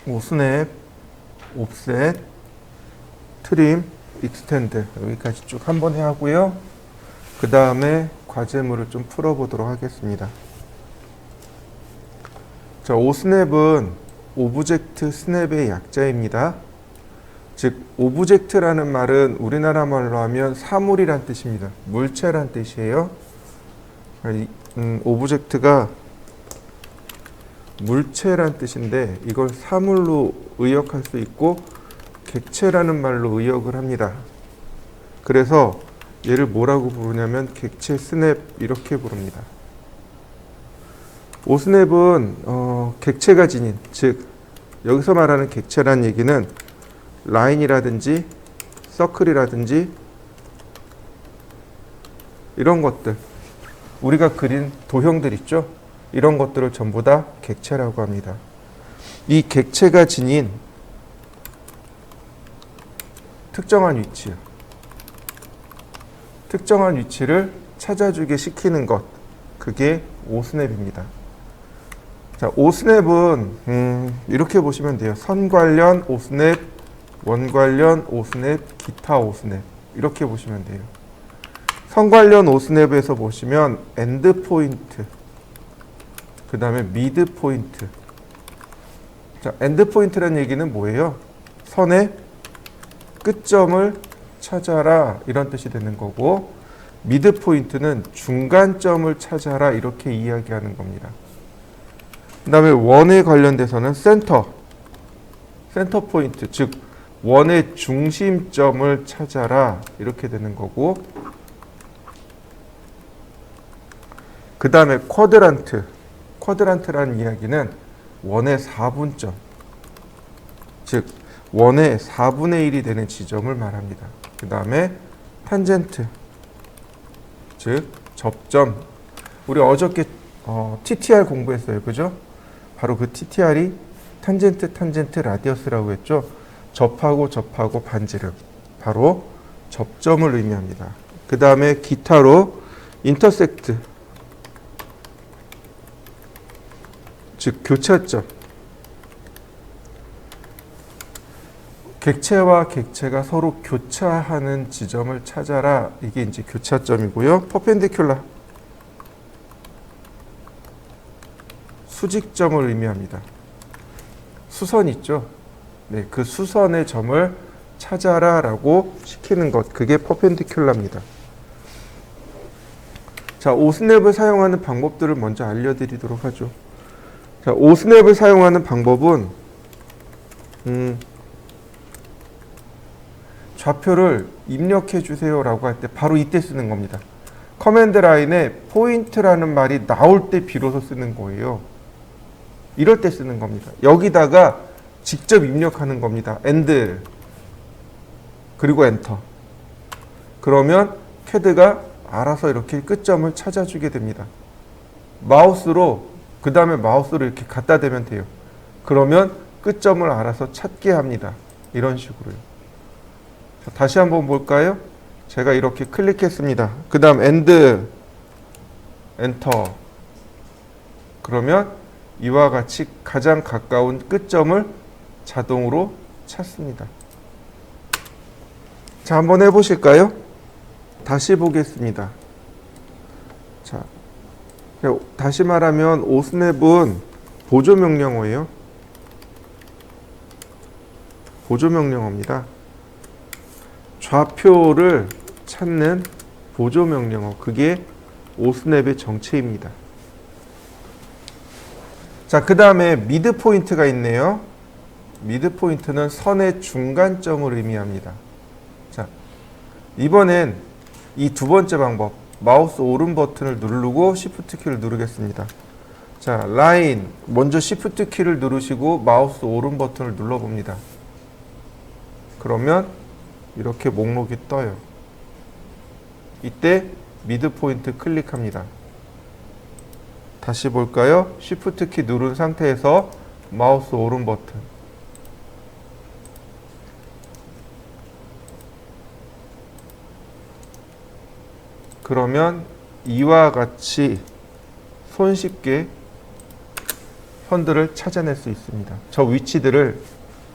오스냅, 옵셋, 트림, 익스텐드 여기까지 쭉 한번 하고요. 그 다음에 과제물을 좀 풀어보도록 하겠습니다. 자, 오스냅은 오브젝트 스냅의 약자입니다. 즉 오브젝트라는 말은 우리나라 말로 하면 사물이란 뜻입니다. 물체란 뜻이에요. 오브젝트가 물체란 뜻인데 이걸 사물로 의역할 수 있고 객체라는 말로 의역을 합니다. 그래서 얘를 뭐라고 부르냐면 객체 스냅 이렇게 부릅니다. 오스냅은 객체가 지닌, 즉 여기서 말하는 객체란 얘기는 라인이라든지 서클이라든지 이런 것들, 우리가 그린 도형들 있죠? 이런 것들을 전부 다 객체라고 합니다. 이 객체가 지닌 특정한 위치요. 특정한 위치를 찾아주게 시키는 것, 그게 오스냅입니다. 자, 오스냅은 이렇게 보시면 돼요. 선 관련 오스냅, 원 관련 오스냅, 기타 오스냅 이렇게 보시면 돼요. 선 관련 오스냅에서 보시면 엔드 포인트, 그 다음에 미드 포인트. 자, 엔드 포인트라는 얘기는 뭐예요? 선의 끝점을 찾아라 이런 뜻이 되는 거고, 미드 포인트는 중간점을 찾아라 이렇게 이야기하는 겁니다. 그 다음에 원에 관련돼서는 센터 포인트, 즉 원의 중심점을 찾아라 이렇게 되는 거고, 그 다음에 쿼드란트라는 이야기는 원의 4분점, 즉 원의 4분의 1이 되는 지점을 말합니다. 그 다음에 탄젠트, 즉 접점. 우리 어저께 TTR 공부했어요. 그죠? 바로 그 TTR이 탄젠트 라디어스라고 했죠. 접하고 반지름, 바로 접점을 의미합니다. 그 다음에 기타로 인터섹트, 즉 교차점. 객체와 객체가 서로 교차하는 지점을 찾아라. 이게 이제 교차점이고요. 퍼펜디큘라, 수직점을 의미합니다. 수선 있죠? 네, 그 수선의 점을 찾아라 라고 시키는 것, 그게 퍼펜디큘라입니다. 자, 오스냅을 사용하는 방법들을 먼저 알려드리도록 하죠. 자, 오스냅을 사용하는 방법은 좌표를 입력해 주세요 라고 할 때 바로 이때 쓰는 겁니다. 커맨드 라인에 포인트라는 말이 나올 때 비로소 쓰는 거예요. 이럴 때 쓰는 겁니다. 여기다가 직접 입력하는 겁니다. 엔드 그리고 엔터. 그러면 캐드가 알아서 이렇게 끝점을 찾아주게 됩니다. 마우스로, 그 다음에 마우스로 이렇게 갖다 대면 돼요. 그러면 끝점을 알아서 찾게 합니다. 이런 식으로요. 자, 다시 한번 볼까요? 제가 이렇게 클릭했습니다. 그 다음 엔드, 엔터. 그러면 이와 같이 가장 가까운 끝점을 자동으로 찾습니다. 자, 한번 해보실까요? 다시 보겠습니다. 자, 다시 말하면 오스냅은 보조 명령어예요. 보조 명령어입니다. 좌표를 찾는 보조 명령어, 그게 오스냅의 정체입니다. 자, 그 다음에 미드 포인트가 있네요. 미드 포인트는 선의 중간점을 의미합니다. 자, 이번엔 이 두 번째 방법, 마우스 오른 버튼을 누르고 시프트 키를 누르겠습니다. 자, 라인, 먼저 시프트 키를 누르시고 마우스 오른 버튼을 눌러봅니다. 그러면 이렇게 목록이 떠요. 이때 미드 포인트 클릭합니다. 다시 볼까요? 시프트 키 누른 상태에서 마우스 오른 버튼. 그러면 이와 같이 손쉽게 펀드를 찾아낼 수 있습니다. 저 위치들을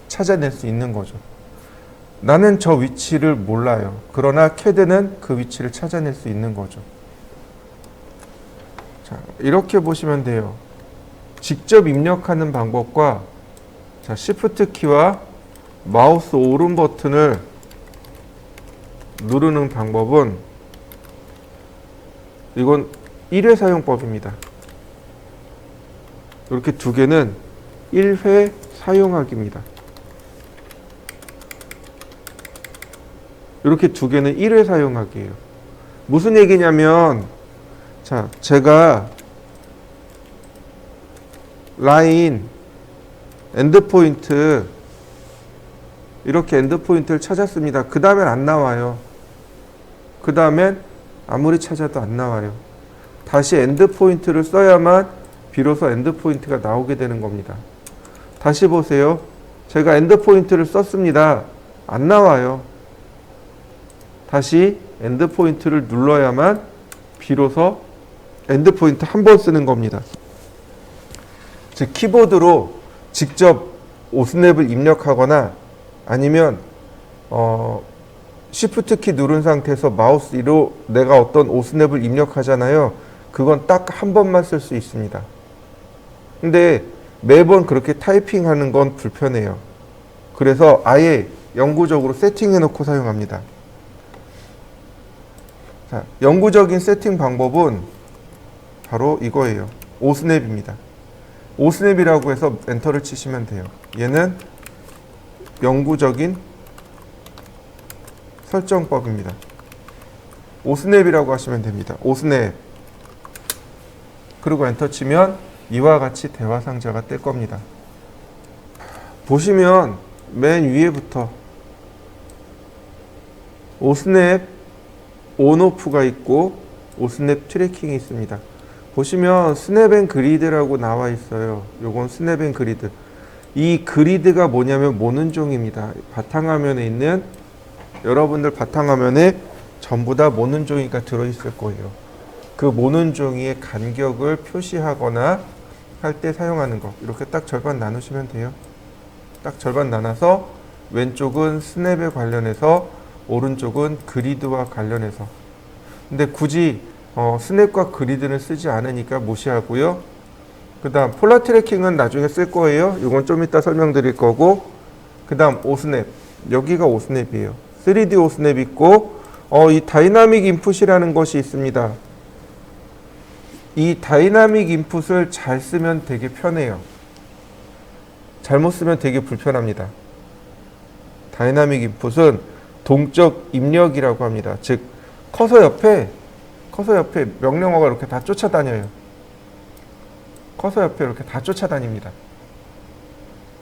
찾아낼 수 있는 거죠. 나는 저 위치를 몰라요. 그러나 캐드는 그 위치를 찾아낼 수 있는 거죠. 자, 이렇게 보시면 돼요. 직접 입력하는 방법과 자, Shift 키와 마우스 오른 버튼을 누르는 방법은 이건 1회 사용법입니다. 이렇게 두 개는 1회 사용하기입니다. 이렇게 두 개는 1회 사용하기예요. 무슨 얘기냐면 자, 제가 라인 엔드포인트 이렇게 엔드포인트를 찾았습니다. 그 다음엔 안 나와요. 그 다음엔 아무리 찾아도 안 나와요. 다시 엔드포인트를 써야만 비로소 엔드포인트가 나오게 되는 겁니다. 다시 보세요. 제가 엔드포인트를 썼습니다. 안 나와요. 다시 엔드포인트를 눌러야만 비로소 엔드포인트 한 번 쓰는 겁니다. 즉 키보드로 직접 오스냅을 입력하거나 아니면 Shift 키 누른 상태에서 마우스 위로 내가 어떤 오스냅을 입력하잖아요. 그건 딱 한 번만 쓸 수 있습니다. 근데 매번 그렇게 타이핑하는 건 불편해요. 그래서 아예 영구적으로 세팅해 놓고 사용합니다. 자, 영구적인 세팅 방법은 바로 이거예요. 오스냅입니다. 오스냅이라고 해서 엔터를 치시면 돼요. 얘는 영구적인 설정법입니다. 오스냅이라고 하시면 됩니다. 오스냅. 그리고 엔터 치면 이와 같이 대화 상자가 뜰 겁니다. 보시면 맨 위에부터 오스냅 온오프가 있고 오스냅 트래킹이 있습니다. 보시면 스냅 앤 그리드라고 나와 있어요. 요건 스냅 앤 그리드. 이 그리드가 뭐냐면 모는종입니다. 바탕화면에 있는 여러분들 바탕화면에 전부 다 모는종이가 들어있을 거예요. 그 모는종이의 간격을 표시하거나 할 때 사용하는 거. 이렇게 딱 절반 나누시면 돼요. 딱 절반 나눠서 왼쪽은 스냅에 관련해서 오른쪽은 그리드와 관련해서. 근데 굳이 스냅과 그리드는 쓰지 않으니까 무시하고요. 그 다음 폴라 트래킹은 나중에 쓸 거예요. 이건 좀 이따 설명드릴 거고. 그 다음 오스냅. 여기가 오스냅이에요. 3D 오스냅 있고 이 다이나믹 인풋이라는 것이 있습니다. 이 다이나믹 인풋을 잘 쓰면 되게 편해요. 잘못 쓰면 되게 불편합니다. 다이나믹 인풋은 동적 입력이라고 합니다. 즉 커서 옆에 명령어가 이렇게 다 쫓아다녀요. 커서 옆에 이렇게 다 쫓아다닙니다.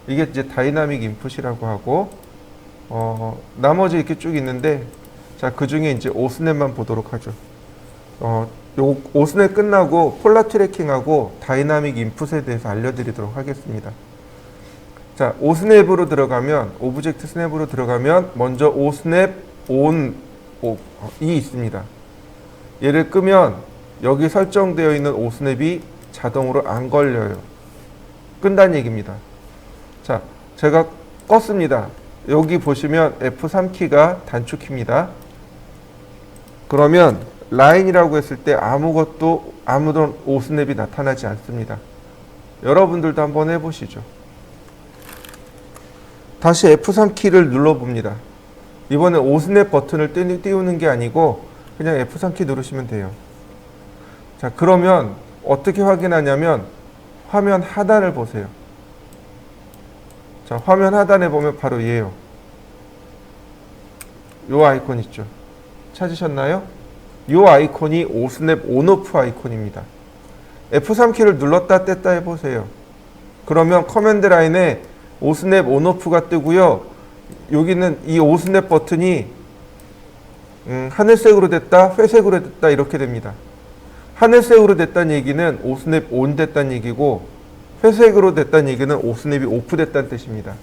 이게 이제 다이나믹 인풋이라고 하고 나머지 이렇게 쭉 있는데 자, 그 중에 이제 오스냅만 보도록 하죠. 요 오스냅 끝나고 폴라 트래킹하고 다이나믹 인풋에 대해서 알려드리도록 하겠습니다. 자, 오스냅으로 들어가면 오브젝트 스냅으로 들어가면 먼저 오스냅 온이 있습니다. 얘를 끄면 여기 설정되어 있는 오스냅이 자동으로 안 걸려요. 끈다는 얘기입니다. 자, 제가 껐습니다. 여기 보시면 F3키가 단축키입니다. 그러면 라인이라고 했을 때 아무런 오스냅이 나타나지 않습니다. 여러분들도 한번 해보시죠. 다시 F3키를 눌러봅니다. 이번에 오스냅 버튼을 띄우는 게 아니고 그냥 F3키 누르시면 돼요. 자, 그러면 어떻게 확인하냐면 화면 하단을 보세요. 자, 화면 하단에 보면 바로 얘예요. 요 아이콘 있죠. 찾으셨나요? 요 아이콘이 오스냅 온오프 아이콘입니다. F3키를 눌렀다 뗐다 해보세요. 그러면 커맨드 라인에 오스냅 온오프가 뜨고요. 여기는 이 오스냅 버튼이 하늘색으로 됐다, 회색으로 됐다 이렇게 됩니다. 하늘색으로 됐다는 얘기는 오스냅 온 됐다는 얘기고 회색으로 됐다는 얘기는 오스냅이 오프 됐다는 뜻입니다.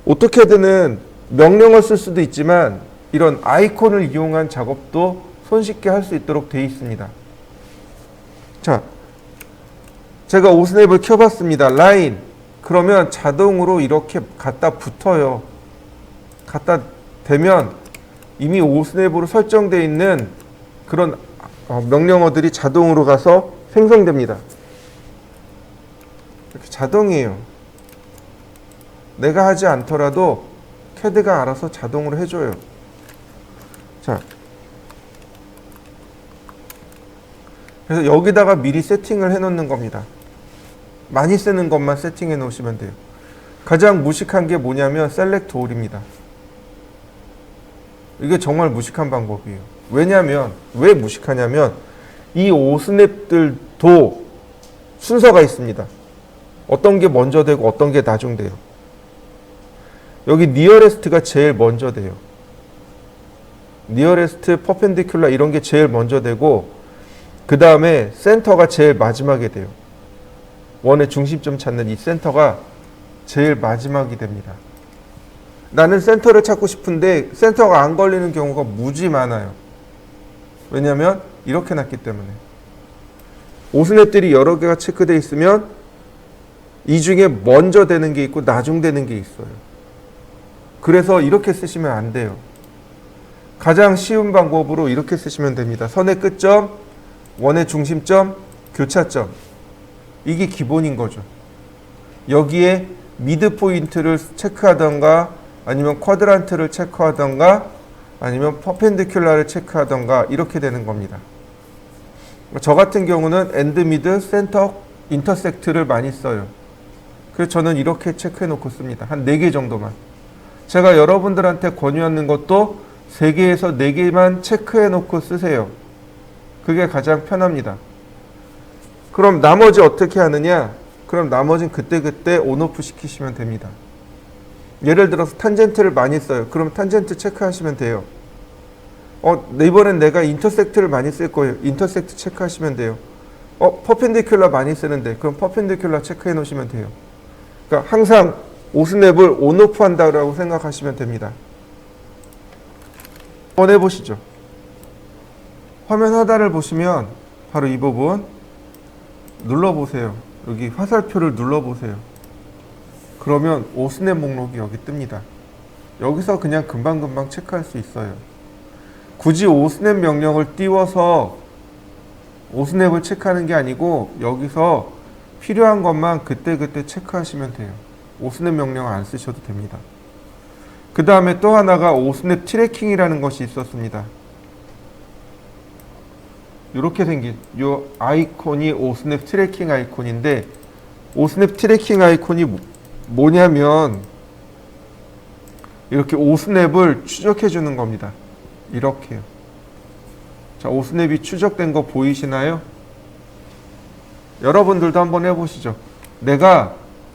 어떻게든 명령을 쓸 수도 있지만 이런 아이콘을 이용한 작업도 손쉽게 할 수 있도록 되어 있습니다. 자, 제가 오스냅을 켜봤습니다. 라인. 그러면 자동으로 이렇게 갖다 붙어요. 갖다 대면 이미 오스냅으로 설정되어 있는 그런 명령어들이 자동으로 가서 생성됩니다. 이렇게 자동이에요. 내가 하지 않더라도 CAD가 알아서 자동으로 해줘요. 자, 그래서 여기다가 미리 세팅을 해놓는 겁니다. 많이 쓰는 것만 세팅해 놓으시면 돼요. 가장 무식한 게 뭐냐면 셀렉트 올입니다. 이게 정말 무식한 방법이에요. 왜냐하면 왜 무식하냐면 이 오스냅들도 순서가 있습니다. 어떤 게 먼저 되고 어떤 게 나중 돼요. 여기 니어레스트가 제일 먼저 돼요. 니어레스트, 퍼펜디큘라 이런 게 제일 먼저 되고 그 다음에 센터가 제일 마지막에 돼요. 원의 중심점 찾는 이 센터가 제일 마지막이 됩니다. 나는 센터를 찾고 싶은데 센터가 안 걸리는 경우가 무지 많아요. 왜냐하면 이렇게 놨기 때문에. 오스냅들이 여러 개가 체크되어 있으면 이 중에 먼저 되는 게 있고 나중 되는 게 있어요. 그래서 이렇게 쓰시면 안 돼요. 가장 쉬운 방법으로 이렇게 쓰시면 됩니다. 선의 끝점, 원의 중심점, 교차점. 이게 기본인 거죠. 여기에 미드 포인트를 체크하던가 아니면 쿼드란트를 체크하던가 아니면 퍼펜디큘라를 체크하던가 이렇게 되는 겁니다. 저 같은 경우는 엔드, 미드, 센터, 인터섹트를 많이 써요. 그래서 저는 이렇게 체크해 놓고 씁니다. 한 4개 정도만. 제가 여러분들한테 권유하는 것도 3개에서 4개만 체크해 놓고 쓰세요. 그게 가장 편합니다. 그럼 나머지 어떻게 하느냐? 그럼 나머지는 그때그때 온오프 시키시면 됩니다. 예를 들어서 탄젠트를 많이 써요. 그럼 탄젠트 체크하시면 돼요. 이번엔 내가 인터섹트를 많이 쓸 거예요. 인터섹트 체크하시면 돼요. 퍼펜디큘라 많이 쓰는데 그럼 퍼펜디큘라 체크해 놓으시면 돼요. 그러니까 항상 오스냅을 온오프 한다고 생각하시면 됩니다. 한번 해보시죠. 화면 하단을 보시면 바로 이 부분 눌러보세요. 여기 화살표를 눌러보세요. 그러면 오스냅 목록이 여기 뜹니다. 여기서 그냥 금방금방 체크할 수 있어요. 굳이 오스냅 명령을 띄워서 오스냅을 체크하는 게 아니고 여기서 필요한 것만 그때그때 체크하시면 돼요. 오스냅 명령 안 쓰셔도 됩니다. 그 다음에 또 하나가 오스냅 트래킹이라는 것이 있었습니다. 이렇게 생긴 이 아이콘이 오스냅 트래킹 아이콘인데 오스냅 트래킹 아이콘이 뭐냐면 이렇게 오스냅을 추적해 주는 겁니다. 이렇게요. 자, 오스냅이 추적된 거 보이시나요? 여러분들도 한번 해보시죠. 내가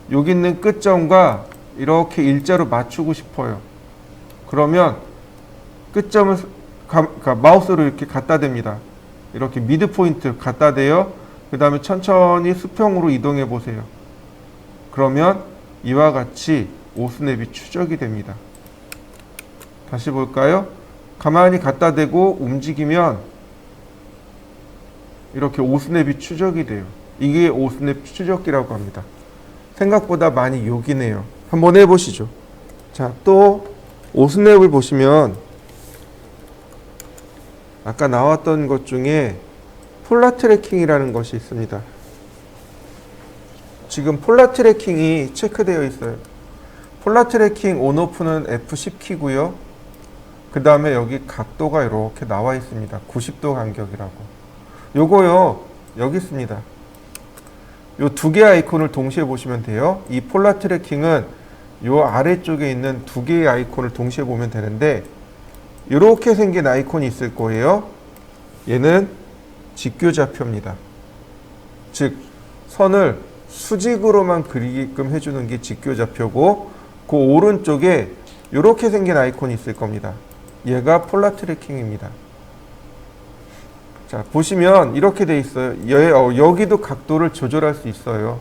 여기 있는 끝점과 이렇게 일자로 맞추고 싶어요. 그러면 끝점을 마우스로 이렇게 갖다 댑니다. 이렇게 미드 포인트 갖다 대요. 그 다음에 천천히 수평으로 이동해 보세요. 그러면 이와 같이 오스냅이 추적이 됩니다. 다시 볼까요? 가만히 갖다 대고 움직이면 이렇게 오스냅이 추적이 돼요. 이게 오스냅 추적기라고 합니다. 생각보다 많이 요긴해요. 한번 해보시죠. 자, 또 오스냅을 보시면 아까 나왔던 것 중에 폴라 트래킹이라는 것이 있습니다. 지금 폴라 트래킹이 체크되어 있어요. 폴라 트래킹 온오프는 F10 키고요. 그 다음에 여기 각도가 이렇게 나와 있습니다. 90도 간격이라고. 요거요, 여기 있습니다. 요 2개 아이콘을 동시에 보시면 돼요. 이 폴라 트래킹은 요 아래쪽에 있는 2개의 아이콘을 동시에 보면 되는데 이렇게 생긴 아이콘이 있을 거예요. 얘는 직교좌표입니다. 즉 선을 수직으로만 그리게끔 해주는 게 직교좌표고 그 오른쪽에 이렇게 생긴 아이콘이 있을 겁니다. 얘가 폴라 트래킹입니다. 자, 보시면 이렇게 돼 있어요. 여기도 각도를 조절할 수 있어요.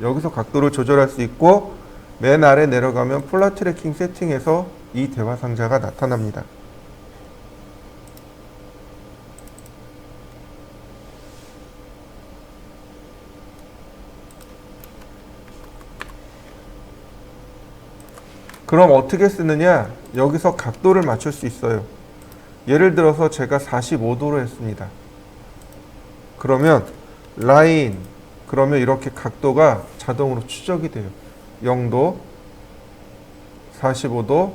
여기서 각도를 조절할 수 있고 맨 아래 내려가면 폴라 트래킹 세팅에서 이 대화 상자가 나타납니다. 그럼 어떻게 쓰느냐? 여기서 각도를 맞출 수 있어요. 예를 들어서 제가 45도로 했습니다. 그러면 라인, 그러면 이렇게 각도가 자동으로 추적이 돼요. 0도, 45도,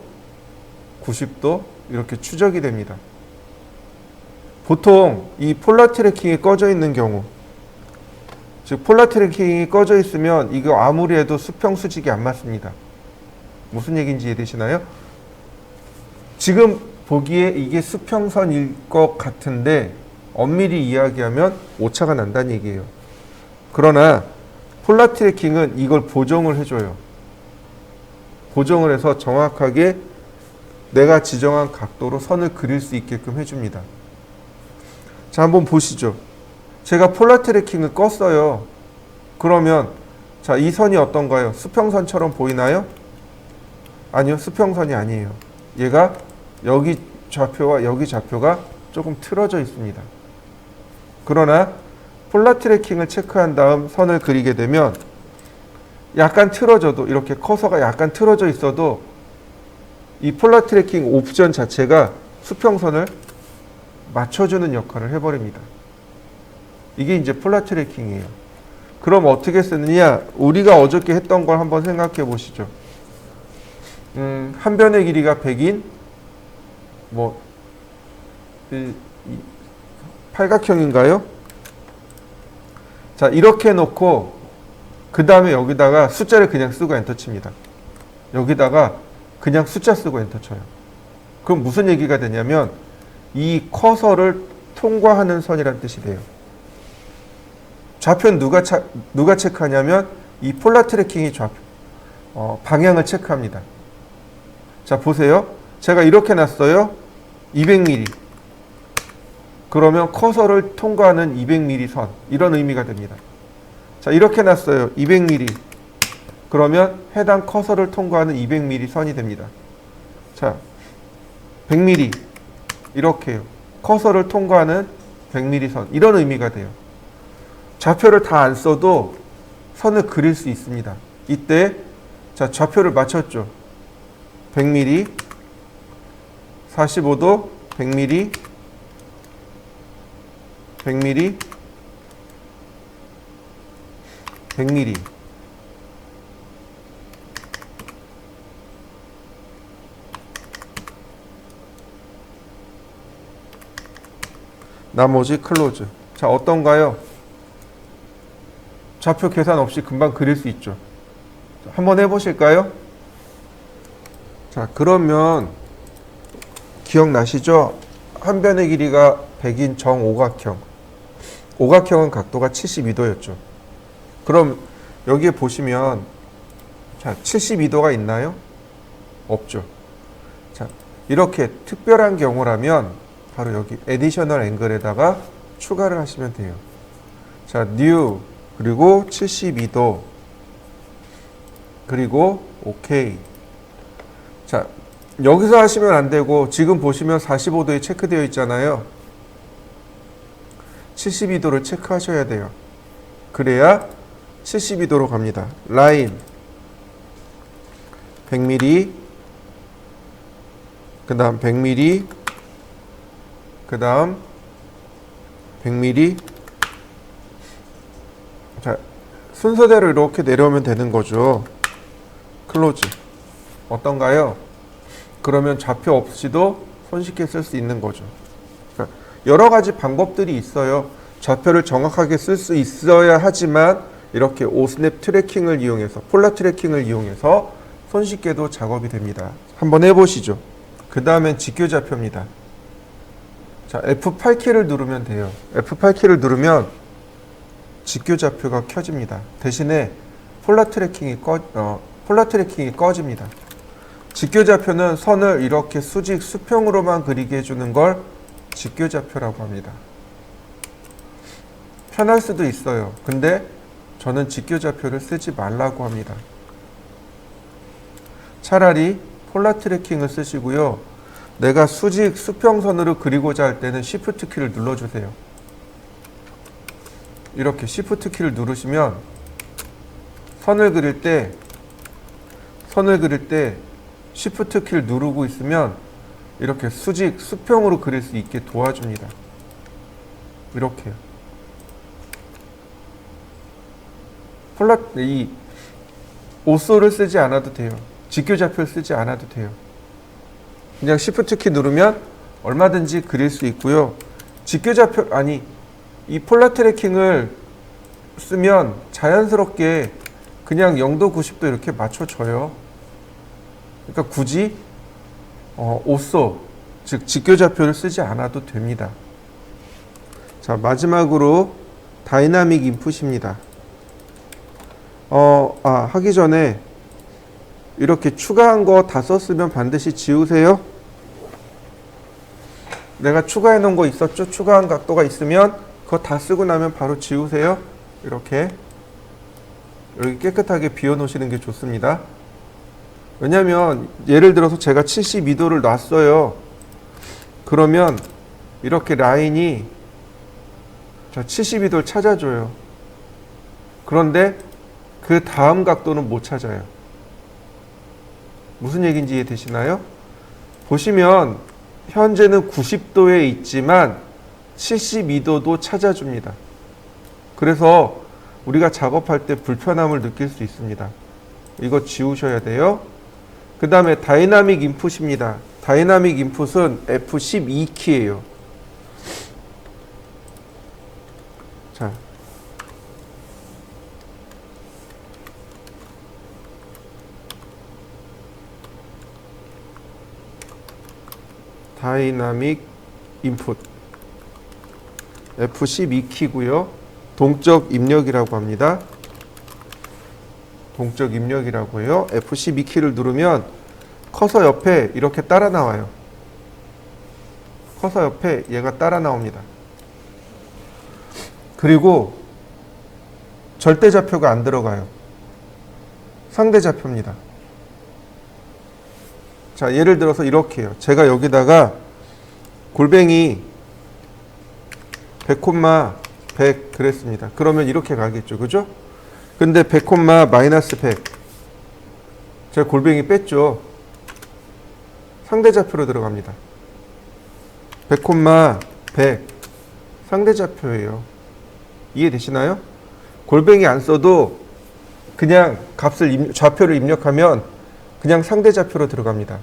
90도 이렇게 추적이 됩니다. 보통 이 폴라 트래킹이 꺼져 있는 경우, 즉 폴라 트래킹이 꺼져 있으면 이거 아무리 해도 수평 수직이 안 맞습니다. 무슨 얘기인지 이해되시나요? 지금 보기에 이게 수평선일 것 같은데 엄밀히 이야기하면 오차가 난다는 얘기예요. 그러나 폴라 트래킹은 이걸 보정을 해줘요. 보정을 해서 정확하게 내가 지정한 각도로 선을 그릴 수 있게끔 해줍니다. 자, 한번 보시죠. 제가 폴라 트래킹을 껐어요. 그러면 자, 이 선이 어떤가요? 수평선처럼 보이나요? 아니요, 수평선이 아니에요. 얘가 여기 좌표와 여기 좌표가 조금 틀어져 있습니다. 그러나 폴라 트래킹을 체크한 다음 선을 그리게 되면 약간 틀어져도, 이렇게 커서가 약간 틀어져 있어도 이 폴라 트래킹 옵션 자체가 수평선을 맞춰주는 역할을 해버립니다. 이게 이제 폴라 트래킹이에요. 그럼 어떻게 쓰느냐? 우리가 어저께 했던 걸 한번 생각해 보시죠. 한 변의 길이가 100인 팔각형인가요? 자, 이렇게 놓고 그 다음에 여기다가 숫자를 그냥 쓰고 엔터 칩니다. 여기다가 그냥 숫자 쓰고 엔터 쳐요. 그럼 무슨 얘기가 되냐면 이 커서를 통과하는 선이라는 뜻이 돼요. 좌표는 누가 체크하냐면 이 폴라 트래킹이 좌표 방향을 체크합니다. 자, 보세요. 제가 이렇게 놨어요. 200mm. 그러면 커서를 통과하는 200mm 선, 이런 의미가 됩니다. 자, 이렇게 놨어요. 200mm. 그러면 해당 커서를 통과하는 200mm 선이 됩니다. 자, 100mm. 이렇게요. 커서를 통과하는 100mm 선, 이런 의미가 돼요. 좌표를 다 안 써도 선을 그릴 수 있습니다. 이때 자, 좌표를 맞췄죠. 100mm, 45도, 100mm, 100mm, 100mm. 나머지 클로즈. 자, 어떤가요? 좌표 계산 없이 금방 그릴 수 있죠. 자, 한번 해보실까요? 자, 그러면 기억나시죠? 한 변의 길이가 100인 정오각형. 오각형은 각도가 72도였죠. 그럼 여기에 보시면 자, 72도가 있나요? 없죠. 자, 이렇게 특별한 경우라면 바로 여기 additional angle에다가 추가를 하시면 돼요. 자, new 그리고 72도 그리고 OK. 자, 여기서 하시면 안 되고 지금 보시면 45도에 체크되어 있잖아요. 72도를 체크하셔야 돼요. 그래야 72도로 갑니다. 라인 100mm, 그 다음 100mm, 그 다음 100mm. 자, 순서대로 이렇게 내려오면 되는 거죠. 클로즈. 어떤가요? 그러면 좌표 없이도 손쉽게 쓸 수 있는 거죠. 여러 가지 방법들이 있어요. 좌표를 정확하게 쓸 수 있어야 하지만 이렇게 오스냅 트래킹을 이용해서, 폴라 트래킹을 이용해서 손쉽게도 작업이 됩니다. 한번 해보시죠. 그 다음엔 직교 좌표입니다. 자, F8키를 누르면 돼요. F8키를 누르면 직교 좌표가 켜집니다. 대신에 폴라 트래킹이 꺼집니다. 직교 좌표는 선을 이렇게 수직, 수평으로만 그리게 해주는 걸 직교 좌표라고 합니다. 편할 수도 있어요. 근데 저는 직교 좌표를 쓰지 말라고 합니다. 차라리 폴라 트래킹을 쓰시고요. 내가 수직, 수평선으로 그리고자 할 때는 Shift 키를 눌러주세요. 이렇게 Shift 키를 누르시면 선을 그릴 때 Shift 키를 누르고 있으면 이렇게 수평으로 그릴 수 있게 도와줍니다. 이렇게요. 이 오쏘를 쓰지 않아도 돼요. 직교좌표를 쓰지 않아도 돼요. 그냥 Shift 키 누르면 얼마든지 그릴 수 있고요. 직교좌표, 이 폴라 트래킹을 쓰면 자연스럽게 그냥 0도 90도 이렇게 맞춰줘요. 그러니까 굳이 오쏘, 즉 직교좌표를 쓰지 않아도 됩니다. 자, 마지막으로 다이나믹 인풋입니다. 하기 전에 이렇게 추가한 거 다 썼으면 반드시 지우세요. 내가 추가해 놓은 거 있었죠? 추가한 각도가 있으면 그거 다 쓰고 나면 바로 지우세요. 이렇게 깨끗하게 비워 놓으시는 게 좋습니다. 왜냐면 예를 들어서 제가 72도를 놨어요. 그러면 이렇게 라인이 72도를 찾아줘요. 그런데 그 다음 각도는 못 찾아요. 무슨 얘기인지 이해되시나요? 보시면 현재는 90도에 있지만 72도도 찾아줍니다. 그래서 우리가 작업할 때 불편함을 느낄 수 있습니다. 이거 지우셔야 돼요. 그 다음에 다이나믹 인풋입니다. 다이나믹 인풋은 F12키예요. 자, 다이나믹 인풋 F12키고요. 동적 입력이라고 합니다. 동적 입력이라고 해요. F12키를 누르면 커서 옆에 이렇게 따라 나와요. 커서 옆에 얘가 따라 나옵니다. 그리고 절대좌표가 안 들어가요. 상대좌표입니다. 자, 예를 들어서 이렇게 해요. 제가 여기다가 골뱅이 100, 그랬습니다. 그러면 이렇게 가겠죠. 그죠? 근데 100, 마이너스 100. 제가 골뱅이 뺐죠. 상대좌표로 들어갑니다. 100, 100. 상대좌표예요. 이해되시나요? 골뱅이 안 써도 그냥 좌표를 입력하면 그냥 상대좌표로 들어갑니다.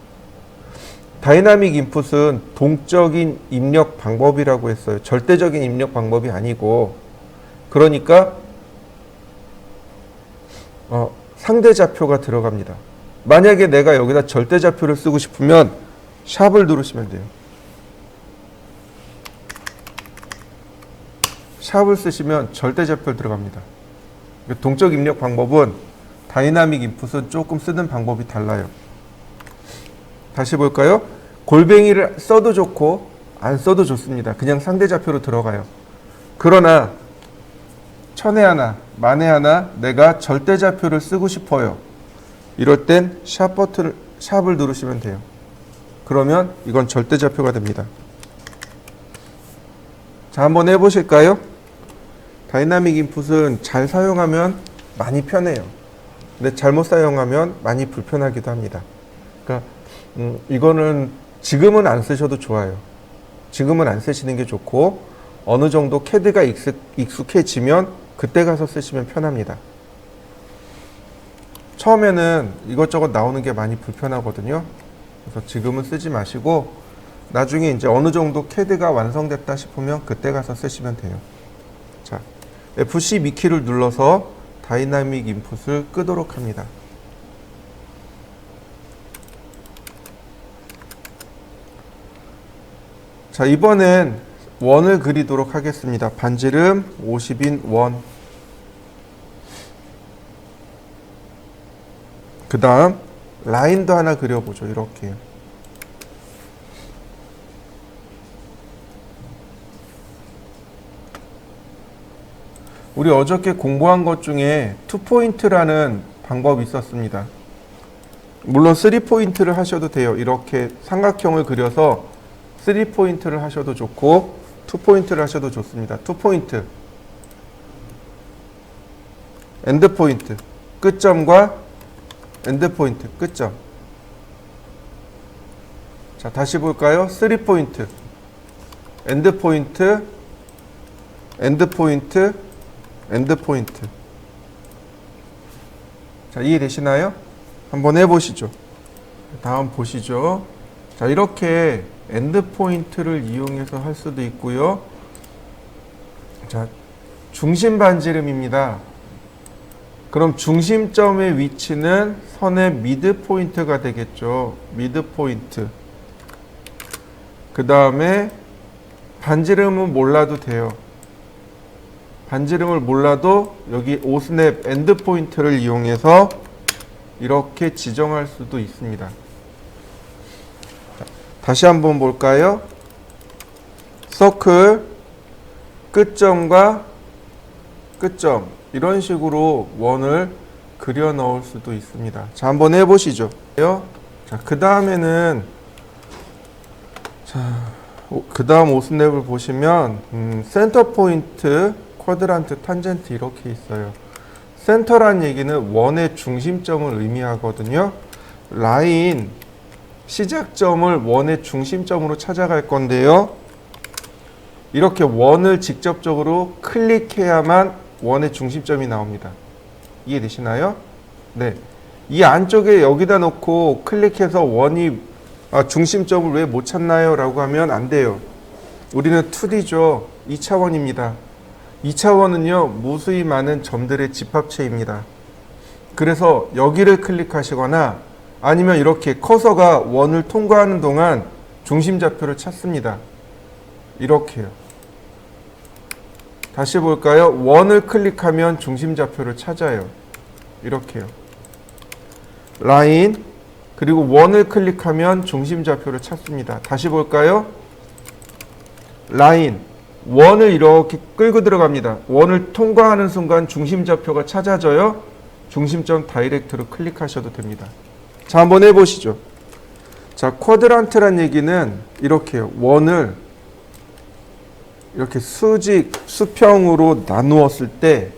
다이나믹 인풋은 동적인 입력 방법이라고 했어요. 절대적인 입력 방법이 아니고, 그러니까 상대좌표가 들어갑니다. 만약에 내가 여기다 절대좌표를 쓰고 싶으면 샵을 누르시면 돼요. 샵을 쓰시면 절대좌표 들어갑니다. 동적 입력 방법은 다이나믹 인풋은 조금 쓰는 방법이 달라요. 다시 볼까요? 골뱅이를 써도 좋고 안 써도 좋습니다. 그냥 상대좌표로 들어가요. 그러나 천에 하나, 만에 하나 내가 절대좌표를 쓰고 싶어요. 이럴 땐 샵을 누르시면 돼요. 그러면 이건 절대좌표가 됩니다. 자, 한번 해보실까요? 다이나믹 인풋은 잘 사용하면 많이 편해요. 근데 잘못 사용하면 많이 불편하기도 합니다. 그러니까 이거는 지금은 안 쓰셔도 좋아요. 지금은 안 쓰시는 게 좋고, 어느 정도 CAD가 익숙해지면 그때 가서 쓰시면 편합니다. 처음에는 이것저것 나오는 게 많이 불편하거든요. 그래서 지금은 쓰지 마시고 나중에 이제 어느 정도 CAD가 완성됐다 싶으면 그때 가서 쓰시면 돼요. 자, F12키를 눌러서 다이나믹 인풋을 끄도록 합니다. 자, 이번엔 원을 그리도록 하겠습니다. 반지름 50인 원. 그 다음 라인도 하나 그려보죠. 이렇게요. 우리 어저께 공부한 것 중에 2포인트라는 방법이 있었습니다. 물론 3포인트를 하셔도 돼요. 이렇게 삼각형을 그려서 3포인트를 하셔도 좋고 2포인트를 하셔도 좋습니다. 2포인트, 엔드포인트, 끝점과 엔드포인트, 끝점. 자, 다시 볼까요? 3포인트, 엔드포인트, 엔드포인트, 엔드포인트. 자, 이해되시나요? 한번 해보시죠. 다음 보시죠. 자, 이렇게 엔드포인트를 이용해서 할 수도 있고요. 자, 중심 반지름입니다. 그럼 중심점의 위치는 선의 미드 포인트가 되겠죠. 미드 포인트. 그 다음에 반지름은 몰라도 돼요. 반지름을 몰라도 여기 오스냅 엔드 포인트를 이용해서 이렇게 지정할 수도 있습니다. 다시 한번 볼까요? 서클 끝점과 끝점 이런 식으로 원을 그려 넣을 수도 있습니다. 자, 한번 해보시죠. 자, 그 다음에는 그 다음 오스냅을 보시면 센터 포인트, 쿼드란트, 탄젠트 이렇게 있어요. 센터란 얘기는 원의 중심점을 의미하거든요. 라인 시작점을 원의 중심점으로 찾아갈 건데요. 이렇게 원을 직접적으로 클릭해야만 원의 중심점이 나옵니다. 이해되시나요? 네. 이 안쪽에 여기다 놓고 클릭해서 원이 중심점을 왜 못 찾나요? 라고 하면 안 돼요. 우리는 2D죠. 2차원입니다. 2차원은요, 무수히 많은 점들의 집합체입니다. 그래서 여기를 클릭하시거나 아니면 이렇게 커서가 원을 통과하는 동안 중심좌표를 찾습니다. 이렇게요. 다시 볼까요? 원을 클릭하면 중심좌표를 찾아요. 이렇게요. 라인, 그리고 원을 클릭하면 중심좌표를 찾습니다. 다시 볼까요? 라인, 원을 이렇게 끌고 들어갑니다. 원을 통과하는 순간 중심좌표가 찾아져요. 중심점 다이렉트로 클릭하셔도 됩니다. 자, 한번 해보시죠. 자, 쿼드란트란 얘기는 이렇게요. 원을 이렇게 수평으로 나누었을 때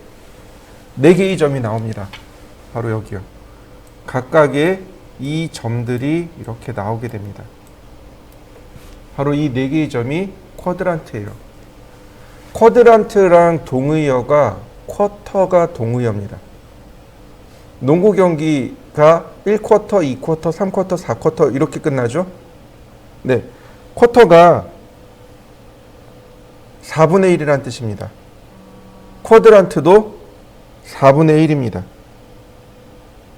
4개의 점이 나옵니다. 바로 여기요. 각각의 이 점들이 이렇게 나오게 됩니다. 바로 이 4개의 점이 쿼드란트예요. 쿼드란트랑 동의어가 쿼터가 동의어입니다. 농구 경기가 1쿼터, 2쿼터, 3쿼터, 4쿼터 이렇게 끝나죠? 네. 쿼터가 4분의 1이라는 뜻입니다. 쿼드란트도 4분의 1입니다.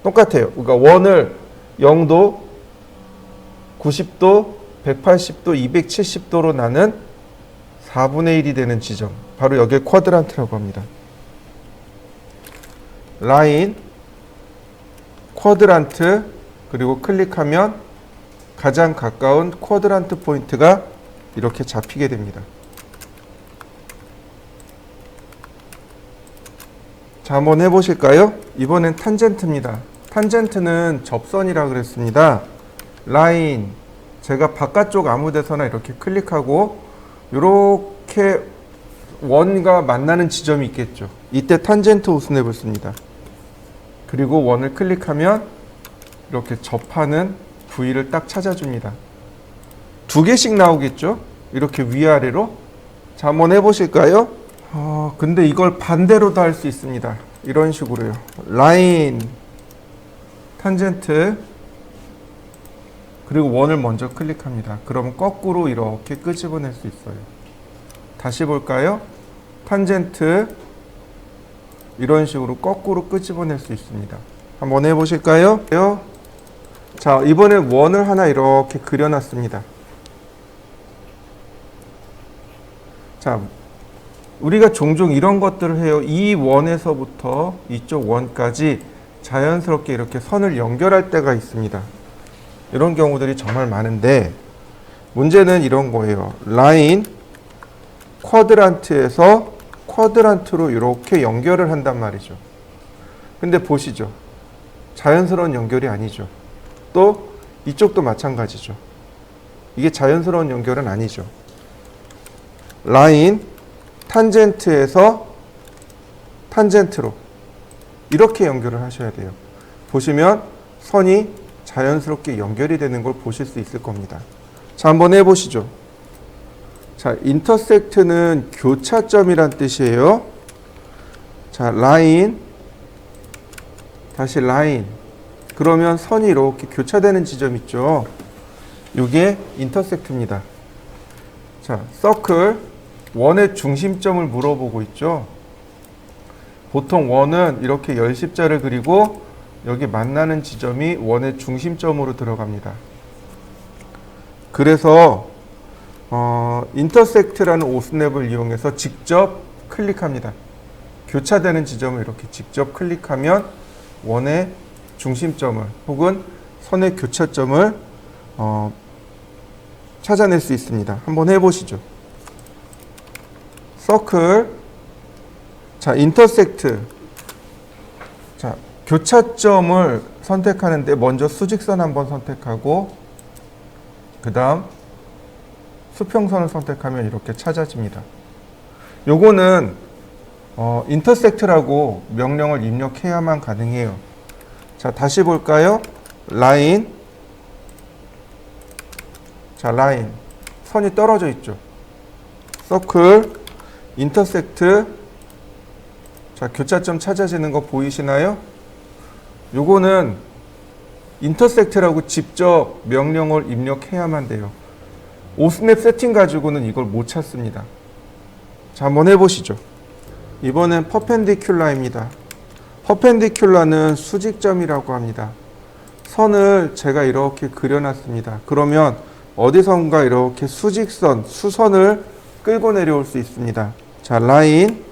똑같아요. 그러니까 원을 0도, 90도, 180도, 270도로 나는 4분의 1이 되는 지점. 바로 여기에 쿼드란트라고 합니다. 라인, 쿼드란트, 그리고 클릭하면 가장 가까운 쿼드란트 포인트가 이렇게 잡히게 됩니다. 자, 한번 해보실까요? 이번엔 탄젠트입니다. 탄젠트는 접선이라 그랬습니다. 라인, 제가 바깥쪽 아무 데서나 이렇게 클릭하고 이렇게 원과 만나는 지점이 있겠죠. 이때 탄젠트 오스냅을 씁니다. 그리고 원을 클릭하면 이렇게 접하는 부위를 딱 찾아줍니다. 2개씩 나오겠죠? 이렇게 위아래로. 자, 한번 해보실까요? 근데 이걸 반대로도 할 수 있습니다. 이런 식으로요. 라인, 탄젠트, 그리고 원을 먼저 클릭합니다. 그러면 거꾸로 이렇게 끄집어낼 수 있어요. 다시 볼까요? 탄젠트, 이런 식으로 거꾸로 끄집어낼 수 있습니다. 한번 해보실까요? 자, 이번엔 원을 하나 이렇게 그려놨습니다. 자, 우리가 종종 이런 것들을 해요. 이 원에서부터 이쪽 원까지 자연스럽게 이렇게 선을 연결할 때가 있습니다. 이런 경우들이 정말 많은데 문제는 이런 거예요. 라인, 쿼드란트에서 쿼드란트로 이렇게 연결을 한단 말이죠. 근데 보시죠. 자연스러운 연결이 아니죠. 또 이쪽도 마찬가지죠. 이게 자연스러운 연결은 아니죠. 라인, 탄젠트에서 탄젠트로 이렇게 연결을 하셔야 돼요. 보시면 선이 자연스럽게 연결이 되는 걸 보실 수 있을 겁니다. 자, 한번 해보시죠. 자, 인터섹트는 교차점이란 뜻이에요. 자, 라인, 다시 라인. 그러면 선이 이렇게 교차되는 지점 있죠. 이게 인터섹트입니다. 자, 서클, 원의 중심점을 물어보고 있죠. 보통 원은 이렇게 열십자를 그리고 여기 만나는 지점이 원의 중심점으로 들어갑니다. 그래서 인터섹트라는 오스냅을 이용해서 직접 클릭합니다. 교차되는 지점을 이렇게 직접 클릭하면 원의 중심점을 혹은 선의 교차점을 찾아낼 수 있습니다. 한번 해보시죠. 서클, 자, 인터섹트. 자, 교차점을 선택하는데 먼저 수직선 한번 선택하고 그 다음 수평선을 선택하면 이렇게 찾아집니다. 요거는 인터섹트라고 명령을 입력해야만 가능해요. 자, 다시 볼까요? 라인. 자, 라인. 선이 떨어져 있죠. 서클, 인터섹트. 자, 교차점 찾아지는 거 보이시나요? 요거는 인터섹트라고 직접 명령을 입력해야만 돼요. 오스냅 세팅 가지고는 이걸 못 찾습니다. 자, 한번 해보시죠. 이번엔 퍼펜디큘라입니다. 퍼펜디큘라는 수직점이라고 합니다. 선을 제가 이렇게 그려놨습니다. 그러면 어디선가 이렇게 수직선, 수선을 끌고 내려올 수 있습니다. 자, 라인,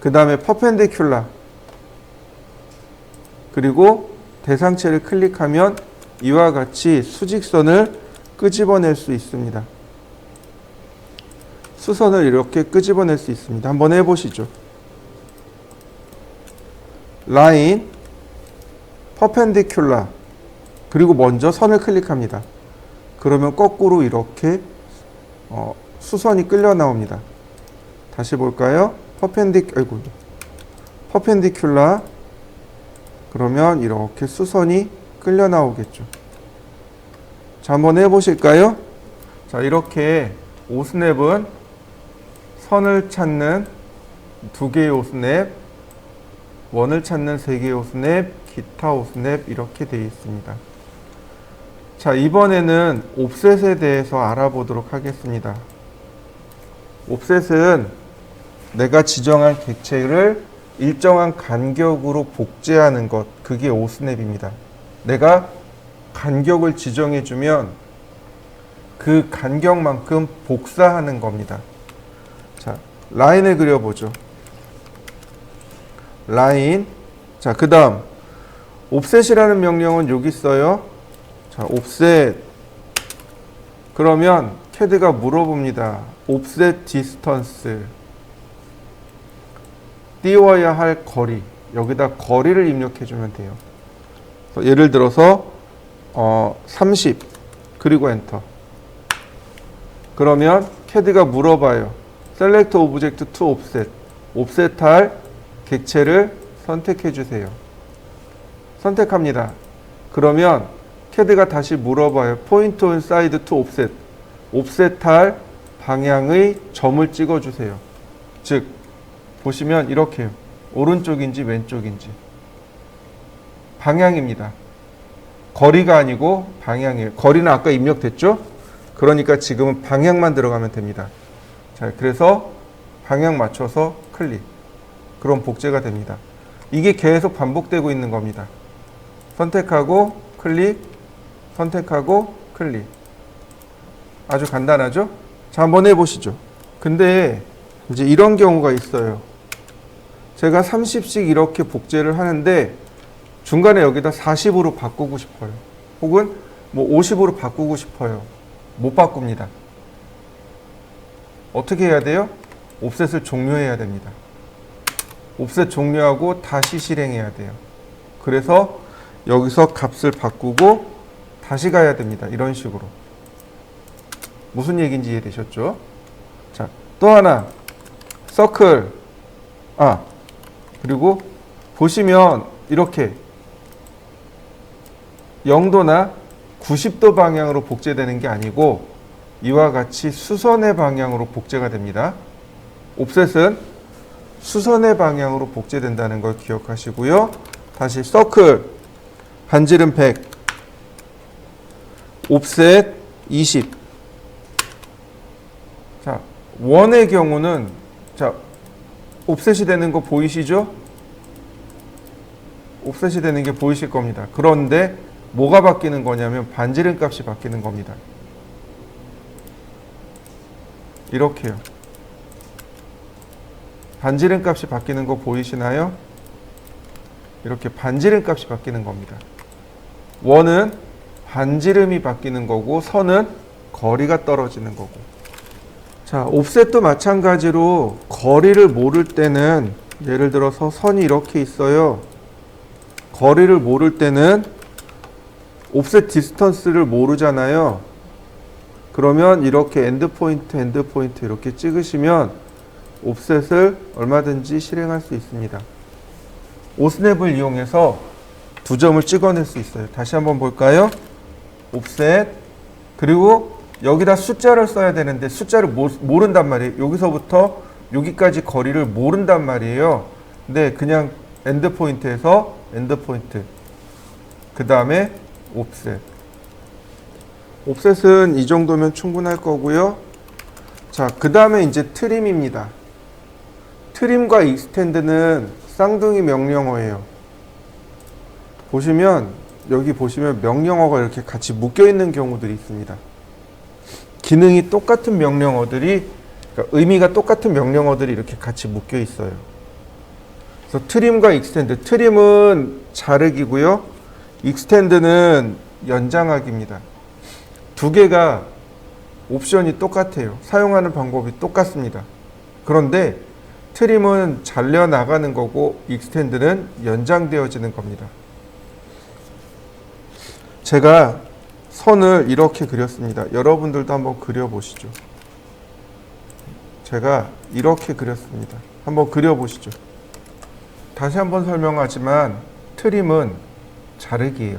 그 다음에 퍼펜디큘라, 그리고 대상체를 클릭하면 이와 같이 수직선을 끄집어낼 수 있습니다. 수선을 이렇게 끄집어낼 수 있습니다. 한번 해보시죠. 라인, 퍼펜디큘라, 그리고 먼저 선을 클릭합니다. 그러면 거꾸로 이렇게 수선이 끌려 나옵니다. 다시 볼까요? 퍼펜디큘라, 그러면 이렇게 수선이 끌려 나오겠죠. 자, 한번 해보실까요? 자, 이렇게 오스냅은 선을 찾는 2개의 오스냅, 원을 찾는 3개의 오스냅, 기타 오스냅 이렇게 되어 있습니다. 자, 이번에는 옵셋에 대해서 알아보도록 하겠습니다. 옵셋은 내가 지정한 객체를 일정한 간격으로 복제하는 것, 그게 오스냅입니다. 내가 간격을 지정해주면 그 간격만큼 복사하는 겁니다. 자, 라인을 그려보죠. 라인. 자, 그 다음 옵셋이라는 명령은 여기 있어요. 자, 옵셋. 그러면 CAD가 물어봅니다. 옵셋 디스턴스. 띄워야 할 거리. 여기다 거리를 입력해주면 돼요. 예를 들어서 30 그리고 엔터. 그러면 CAD가 물어봐요. Select Object to Offset. 옵셋할 객체를 선택해 주세요. 선택합니다. 그러면 CAD가 다시 물어봐요. Point on side to offset. 옵셋할 방향의 점을 찍어 주세요. 즉 보시면 이렇게요. 오른쪽인지 왼쪽인지. 방향입니다. 거리가 아니고 방향이에요. 거리는 아까 입력됐죠? 그러니까 지금은 방향만 들어가면 됩니다. 자, 그래서 방향 맞춰서 클릭. 그럼 복제가 됩니다. 이게 계속 반복되고 있는 겁니다. 선택하고 클릭, 선택하고 클릭. 아주 간단하죠? 자, 한번 해보시죠. 근데 이제 이런 경우가 있어요. 제가 30씩 이렇게 복제를 하는데 중간에 여기다 40으로 바꾸고 싶어요. 혹은 뭐 50으로 바꾸고 싶어요. 못 바꿉니다. 어떻게 해야 돼요? 옵셋을 종료해야 됩니다. 옵셋 종료하고 다시 실행해야 돼요. 그래서 여기서 값을 바꾸고 다시 가야 됩니다. 이런 식으로. 무슨 얘기인지 이해되셨죠? 자, 또 하나. 서클. 그리고 보시면 이렇게 0도나 90도 방향으로 복제되는 게 아니고 이와 같이 수선의 방향으로 복제가 됩니다. 옵셋은 수선의 방향으로 복제된다는 걸 기억하시고요. 다시 서클, 반지름 100, 옵셋 20. 자, 원의 경우는 자, 옵셋이 되는 거 보이시죠? 옵셋이 되는 게 보이실 겁니다. 그런데 뭐가 바뀌는 거냐면 반지름 값이 바뀌는 겁니다. 이렇게요. 반지름 값이 바뀌는 거 보이시나요? 이렇게 반지름 값이 바뀌는 겁니다. 원은 반지름이 바뀌는 거고 선은 거리가 떨어지는 거고. 자, 옵셋도 마찬가지로 거리를 모를 때는 예를 들어서 선이 이렇게 있어요. 거리를 모를 때는 옵셋 디스턴스를 모르잖아요. 그러면 이렇게 엔드포인트, 엔드포인트 이렇게 찍으시면 옵셋을 얼마든지 실행할 수 있습니다. 오스냅을 이용해서 두 점을 찍어낼 수 있어요. 다시 한번 볼까요? 옵셋, 그리고 여기다 숫자를 써야 되는데 숫자를 모른단 말이에요. 여기서부터 여기까지 거리를 모른단 말이에요. 근데 그냥 엔드포인트에서 엔드포인트, 그 다음에 옵셋. 옵셋은 이 정도면 충분할 거고요. 자, 그 다음에 이제 트림입니다. 트림과 익스텐드는 쌍둥이 명령어예요. 보시면 여기 보시면 명령어가 이렇게 같이 묶여 있는 경우들이 있습니다. 기능이 똑같은 명령어들이, 그러니까 의미가 똑같은 명령어들이 이렇게 같이 묶여 있어요. 그래서 트림과 익스텐드, 트림은 자르기고요. 익스텐드는 연장하기입니다. 두 개가 옵션이 똑같아요. 사용하는 방법이 똑같습니다. 그런데 트림은 잘려 나가는 거고 익스텐드는 연장되어지는 겁니다. 제가 선을 이렇게 그렸습니다. 여러분들도 한번 그려보시죠. 제가 이렇게 그렸습니다. 한번 그려보시죠. 다시 한번 설명하지만 트림은 자르기예요.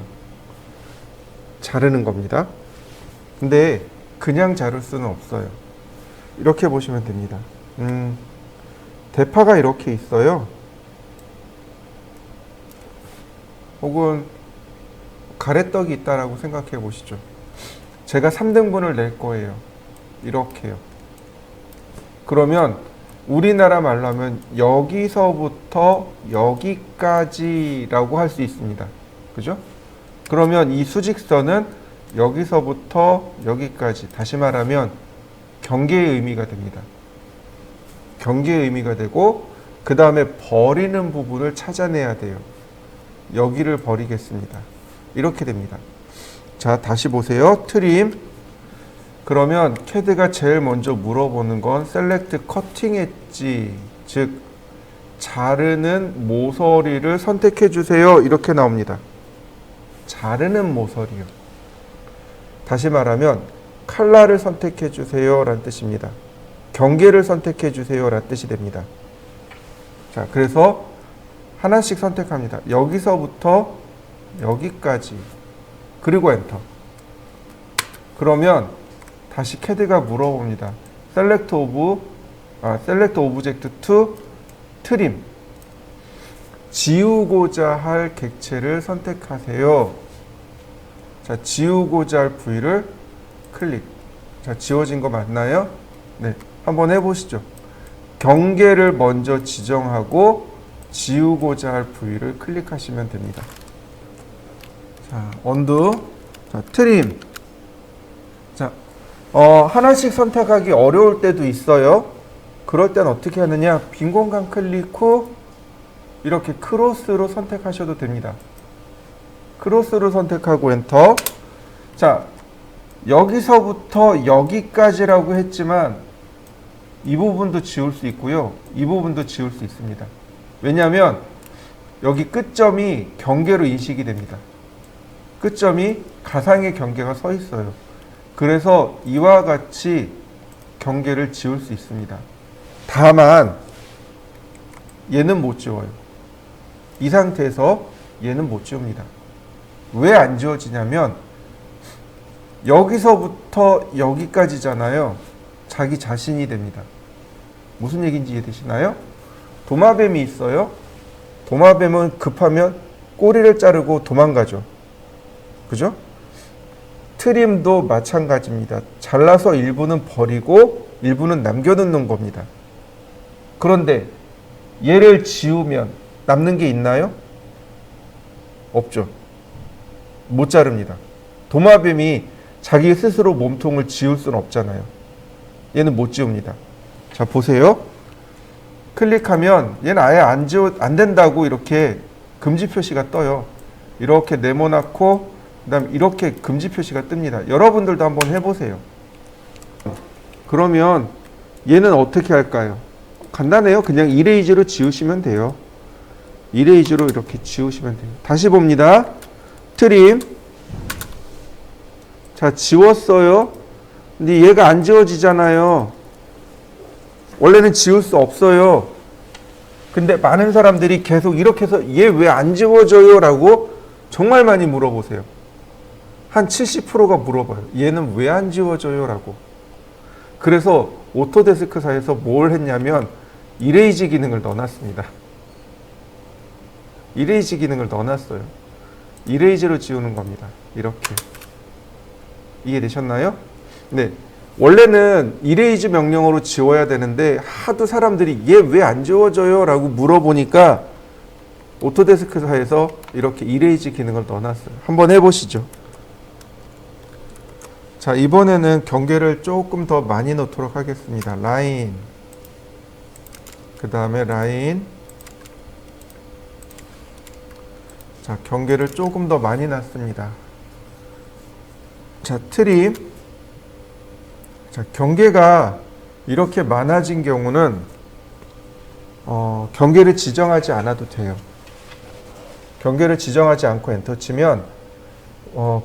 자르는 겁니다. 근데 그냥 자를 수는 없어요. 이렇게 보시면 됩니다. 대파가 이렇게 있어요. 혹은 가래떡이 있다라고 생각해 보시죠. 제가 3등분을 낼 거예요. 이렇게요. 그러면 우리나라 말로 하면 여기서부터 여기까지라고 할 수 있습니다. 그죠? 그러면 이 수직선은 여기서부터 여기까지, 다시 말하면 경계의 의미가 됩니다. 경계의 의미가 되고 그 다음에 버리는 부분을 찾아내야 돼요. 여기를 버리겠습니다. 이렇게 됩니다. 자, 다시 보세요. 트림. 그러면 캐드가 제일 먼저 물어보는 건 셀렉트 커팅 엣지, 즉 자르는 모서리를 선택해 주세요. 이렇게 나옵니다. 자르는 모서리요. 다시 말하면 칼라를 선택해 주세요 라는 뜻입니다. 경계를 선택해 주세요 라는 뜻이 됩니다. 자, 그래서 하나씩 선택합니다. 여기서부터 여기까지, 그리고 엔터. 그러면 다시 캐드가 물어봅니다. Select Object to Trim. 지우고자 할 객체를 선택하세요. 자, 지우고자 할 부위를 클릭. 자, 지워진 거 맞나요? 네, 한번 해보시죠. 경계를 먼저 지정하고 지우고자 할 부위를 클릭하시면 됩니다. 자, 언두. 자, 트림. 자, 하나씩 선택하기 어려울 때도 있어요. 그럴 땐 어떻게 하느냐? 빈 공간 클릭 후 이렇게 크로스로 선택하셔도 됩니다. 크로스로 선택하고 엔터. 자, 여기서부터 여기까지라고 했지만 이 부분도 지울 수 있고요. 이 부분도 지울 수 있습니다. 왜냐하면 여기 끝점이 경계로 인식이 됩니다. 끝점이 가상의 경계가 서 있어요. 그래서 이와 같이 경계를 지울 수 있습니다. 다만 얘는 못 지워요. 이 상태에서 얘는 못 지웁니다. 왜 안 지워지냐면 여기서부터 여기까지잖아요. 자기 자신이 됩니다. 무슨 얘기인지 이해되시나요? 도마뱀이 있어요. 도마뱀은 급하면 꼬리를 자르고 도망가죠. 그죠? 트림도 마찬가지입니다. 잘라서 일부는 버리고 일부는 남겨놓는 겁니다. 그런데 얘를 지우면 남는 게 있나요? 없죠. 못 자릅니다. 도마뱀이 자기 스스로 몸통을 지울 수는 없잖아요. 얘는 못 지웁니다. 자, 보세요. 클릭하면 얘는 아예 안 된다고 이렇게 금지 표시가 떠요. 이렇게 네모나고 그다음 이렇게 금지 표시가 뜹니다. 여러분들도 한번 해보세요. 그러면 얘는 어떻게 할까요? 간단해요. 그냥 이레이즈로 지우시면 돼요. 이레이즈로 이렇게 지우시면 돼요. 다시 봅니다. 트림. 자, 지웠어요. 근데 얘가 안 지워지잖아요. 원래는 지울 수 없어요. 근데 많은 사람들이 계속 이렇게 해서 얘 왜 안 지워져요? 라고 정말 많이 물어보세요. 한 70%가 물어봐요. 얘는 왜 안 지워져요? 라고. 그래서 오토데스크사에서 뭘 했냐면 이레이즈 기능을 넣어놨습니다. 이레이즈 기능을 넣어놨어요. 이레이즈로 지우는 겁니다. 이렇게. 이해되셨나요? 네. 원래는 이레이즈 명령어로 지워야 되는데 하도 사람들이 얘 왜 안 지워져요? 라고 물어보니까 오토데스크사에서 이렇게 이레이즈 기능을 넣어놨어요. 한번 해보시죠. 자, 이번에는 경계를 조금 더 많이 넣도록 하겠습니다. 라인, 그 다음에 라인. 자, 경계를 조금 더 많이 놨습니다. 자, 트림. 자, 경계가 이렇게 많아진 경우는 경계를 지정하지 않아도 돼요. 경계를 지정하지 않고 엔터 치면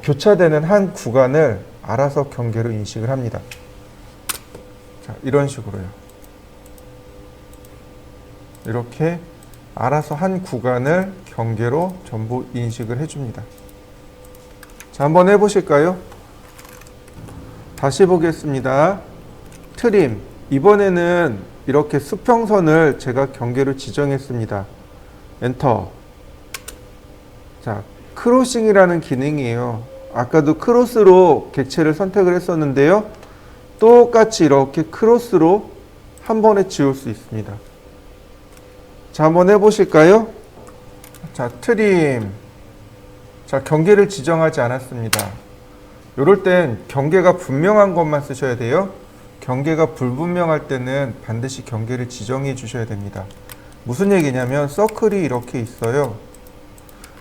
교차되는 한 구간을 알아서 경계로 인식을 합니다. 자, 이런 식으로요. 이렇게 알아서 한 구간을 경계로 전부 인식을 해줍니다. 자, 한번 해보실까요? 다시 보겠습니다. 트림. 이번에는 이렇게 수평선을 제가 경계로 지정했습니다. 엔터. 자, 크로싱이라는 기능이에요. 아까도 크로스로 객체를 선택을 했었는데요. 똑같이 이렇게 크로스로 한 번에 지울 수 있습니다. 자, 한번 해보실까요? 자, 트림. 자, 경계를 지정하지 않았습니다. 이럴 땐 경계가 분명한 것만 쓰셔야 돼요. 경계가 불분명할 때는 반드시 경계를 지정해 주셔야 됩니다. 무슨 얘기냐면 서클이 이렇게 있어요.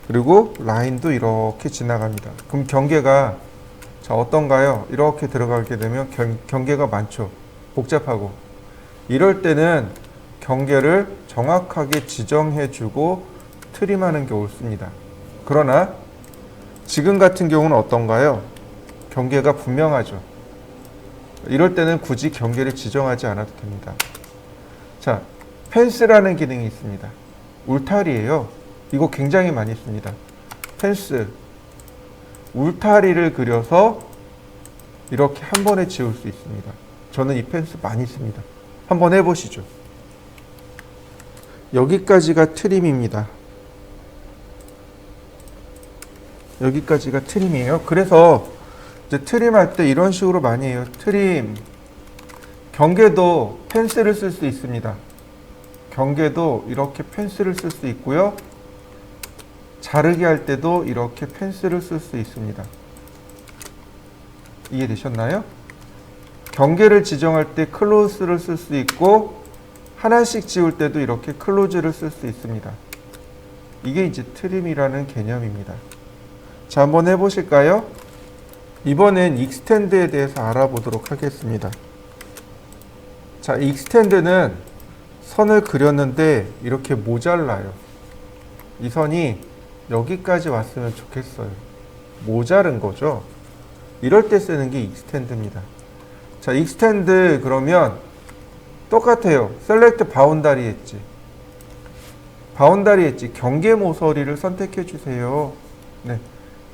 그리고 라인도 이렇게 지나갑니다. 그럼 경계가 자, 어떤가요? 이렇게 들어가게 되면 경계가 많죠. 복잡하고. 이럴 때는 경계를 정확하게 지정해 주고 트림하는 게 옳습니다. 그러나 지금 같은 경우는 어떤가요? 경계가 분명하죠. 이럴 때는 굳이 경계를 지정하지 않아도 됩니다. 자, 펜스라는 기능이 있습니다. 울타리예요. 이거 굉장히 많이 씁니다. 펜스. 울타리를 그려서 이렇게 한 번에 지울 수 있습니다. 저는 이 펜스 많이 씁니다. 한번 해보시죠. 여기까지가 트림입니다. 여기까지가 트림이에요. 그래서 이제 트림할 때 이런 식으로 많이 해요. 트림. 경계도 펜스를 쓸 수 있습니다. 경계도 이렇게 펜스를 쓸 수 있고요. 자르기 할 때도 이렇게 펜스를 쓸 수 있습니다. 이해되셨나요? 경계를 지정할 때 클로즈를 쓸 수 있고 하나씩 지울 때도 이렇게 클로즈를 쓸 수 있습니다. 이게 이제 트림이라는 개념입니다. 자, 한번 해보실까요? 이번엔 익스텐드에 대해서 알아보도록 하겠습니다. 자, 익스텐드는 선을 그렸는데 이렇게 모자라요. 이 선이 여기까지 왔으면 좋겠어요. 모자른 거죠. 이럴 때 쓰는 게 익스텐드입니다. 자, 익스텐드 그러면 똑같아요. 셀렉트 바운다리 엣지. 바운다리 엣지 경계 모서리를 선택해 주세요. 네.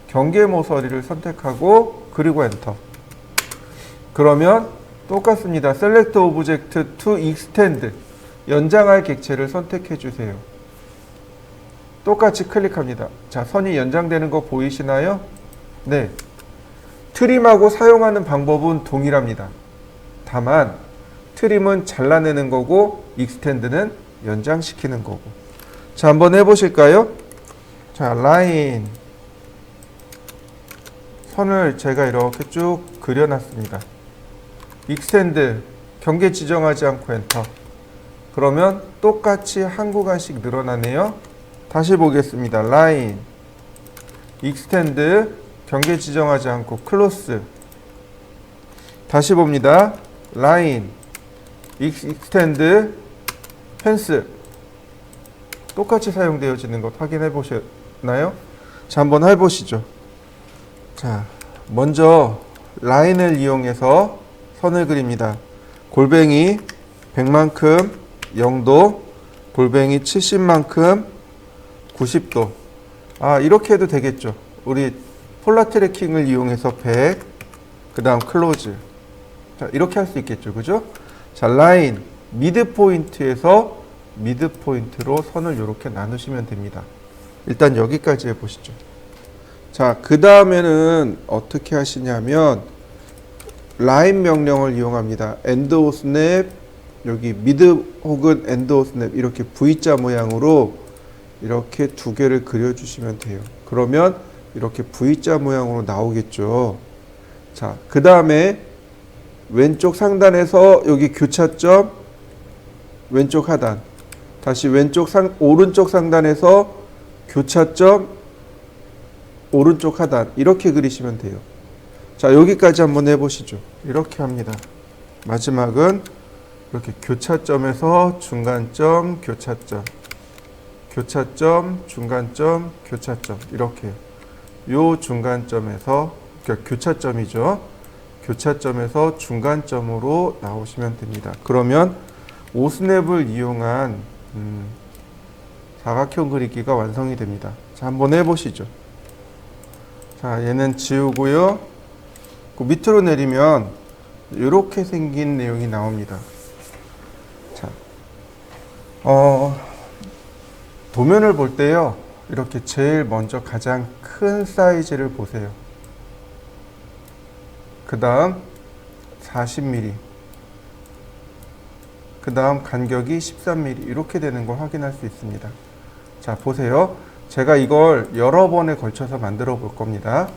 경계 모서리를 선택하고 그리고 엔터. 그러면 똑같습니다. Select Object to Extend. 연장할 객체를 선택해 주세요. 똑같이 클릭합니다. 자, 선이 연장되는 거 보이시나요? 네. 트림하고 사용하는 방법은 동일합니다. 다만 트림은 잘라내는 거고 익스텐드는 연장시키는 거고. 자, 한번 해보실까요? 자, 라인 선을 제가 이렇게 쭉 그려놨습니다. 익스텐드 경계 지정하지 않고 엔터. 그러면 똑같이 한 구간씩 늘어나네요. 다시 보겠습니다. 라인 익스텐드 경계 지정하지 않고 클로스. 다시 봅니다. 라인 익스텐드 펜스. 똑같이 사용되어지는 것 확인해 보셨나요? 자, 한번 해보시죠. 자, 먼저 라인을 이용해서 선을 그립니다. 골뱅이 100만큼 0도, 골뱅이 70만큼 90도. 아, 이렇게 해도 되겠죠. 우리 폴라 트래킹을 이용해서 100, 그 다음 클로즈. 자, 이렇게 할 수 있겠죠. 그죠? 자, 라인 미드 포인트에서 미드 포인트로 선을 이렇게 나누시면 됩니다. 일단 여기까지 해보시죠. 자, 그 다음에는 어떻게 하시냐면 라인 명령을 이용합니다. 엔드 오 스냅, 여기 미드 혹은 엔드 오 스냅 이렇게 V자 모양으로 이렇게 두 개를 그려주시면 돼요. 그러면 이렇게 V자 모양으로 나오겠죠. 자, 그 다음에 왼쪽 상단에서 여기 교차점, 왼쪽 하단, 다시 오른쪽 상단에서 교차점, 오른쪽 하단 이렇게 그리시면 돼요. 자, 여기까지 한번 해보시죠. 이렇게 합니다. 마지막은 이렇게 교차점에서 중간점, 교차점, 교차점, 중간점, 교차점 이렇게 요 중간점에서 그러니까 교차점이죠. 교차점에서 중간점으로 나오시면 됩니다. 그러면 오스냅을 이용한 사각형 그리기가 완성이 됩니다. 자, 한번 해보시죠. 자, 얘는 지우고요. 그 밑으로 내리면 이렇게 생긴 내용이 나옵니다. 자, 도면을 볼 때요. 이렇게 제일 먼저 가장 큰 사이즈를 보세요. 그 다음 40mm, 그 다음 간격이 13mm 이렇게 되는 걸 확인할 수 있습니다. 자, 보세요. 제가 이걸 여러 번에 걸쳐서 만들어 볼 겁니다.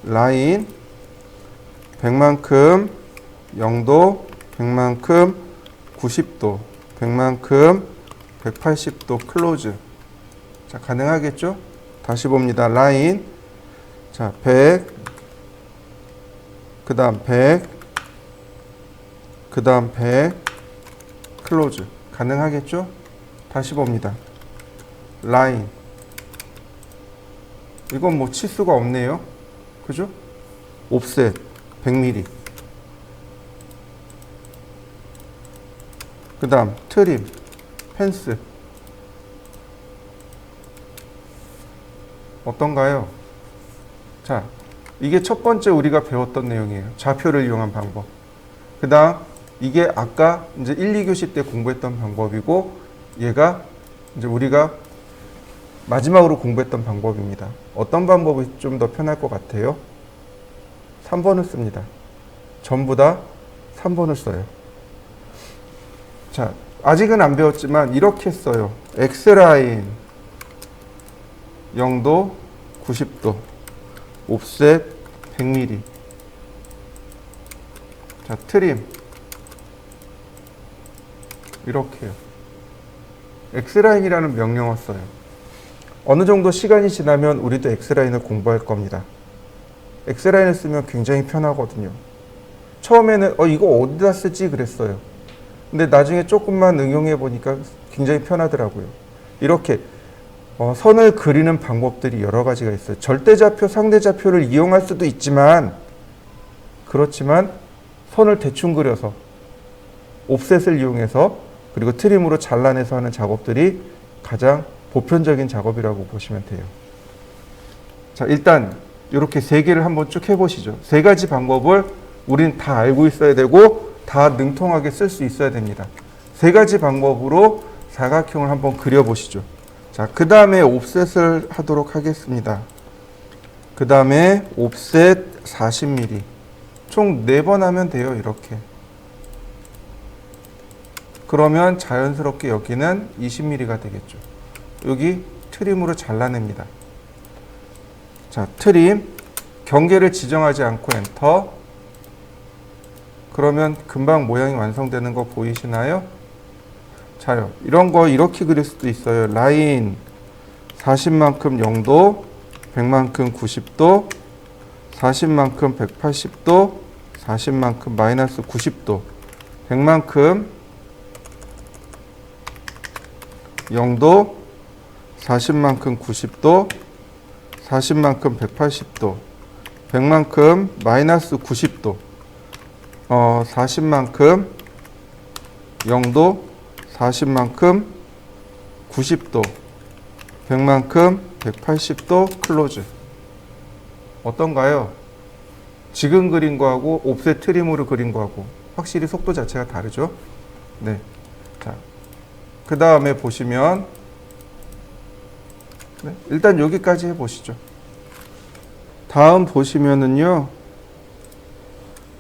라인 100만큼 0도, 100만큼 90도, 100만큼 180도 클로즈. 자, 가능하겠죠? 다시 봅니다. 라인 자, 100, 그 다음 100, 그 다음 100 클로즈. 가능하겠죠? 다시 봅니다. 라인 이건 뭐 치수가 없네요. 그죠? 옵셋 100mm. 그 다음 트림, 펜스. 어떤가요? 자, 이게 첫 번째 우리가 배웠던 내용이에요. 좌표를 이용한 방법. 그 다음 이게 아까 이제 1, 2교시 때 공부했던 방법이고 얘가 이제 우리가 마지막으로 공부했던 방법입니다. 어떤 방법이 좀 더 편할 것 같아요? 3번을 씁니다. 전부 다 3번을 써요. 자, 아직은 안 배웠지만 이렇게 써요. X라인 0도 90도 옵셋 100mm. 자, 트림 이렇게요. X라인이라는 명령어 써요. 어느 정도 시간이 지나면 우리도 X라인을 공부할 겁니다. X라인을 쓰면 굉장히 편하거든요. 처음에는 이거 어디다 쓰지 그랬어요. 근데 나중에 조금만 응용해 보니까 굉장히 편하더라고요. 이렇게 선을 그리는 방법들이 여러 가지가 있어요. 절대좌표, 상대좌표를 이용할 수도 있지만 그렇지만 선을 대충 그려서 옵셋을 이용해서 그리고 트림으로 잘라내서 하는 작업들이 가장 보편적인 작업이라고 보시면 돼요. 자, 일단 이렇게 세 개를 한번 쭉 해보시죠. 세 가지 방법을 우린 다 알고 있어야 되고 다 능통하게 쓸 수 있어야 됩니다. 세 가지 방법으로 사각형을 한번 그려보시죠. 자, 그 다음에 옵셋을 하도록 하겠습니다. 그 다음에 옵셋 40mm. 총 4번 하면 돼요. 이렇게. 그러면 자연스럽게 여기는 20mm가 되겠죠. 여기 트림으로 잘라냅니다. 자, 트림. 경계를 지정하지 않고 엔터. 그러면 금방 모양이 완성되는 거 보이시나요? 자요. 이런 거 이렇게 그릴 수도 있어요. 라인 40만큼 0도, 100만큼 90도, 40만큼 180도, 40만큼 마이너스 90도, 100만큼 0도, 40만큼 90도, 40만큼 180도, 100만큼 마이너스 90도, 40만큼 0도, 40만큼 90도, 100만큼 180도 클로즈. 어떤가요? 지금 그린 거하고 옵셋 트림으로 그린 거하고 확실히 속도 자체가 다르죠? 네. 자, 그 다음에 보시면 네, 일단 여기까지 해보시죠. 다음 보시면은요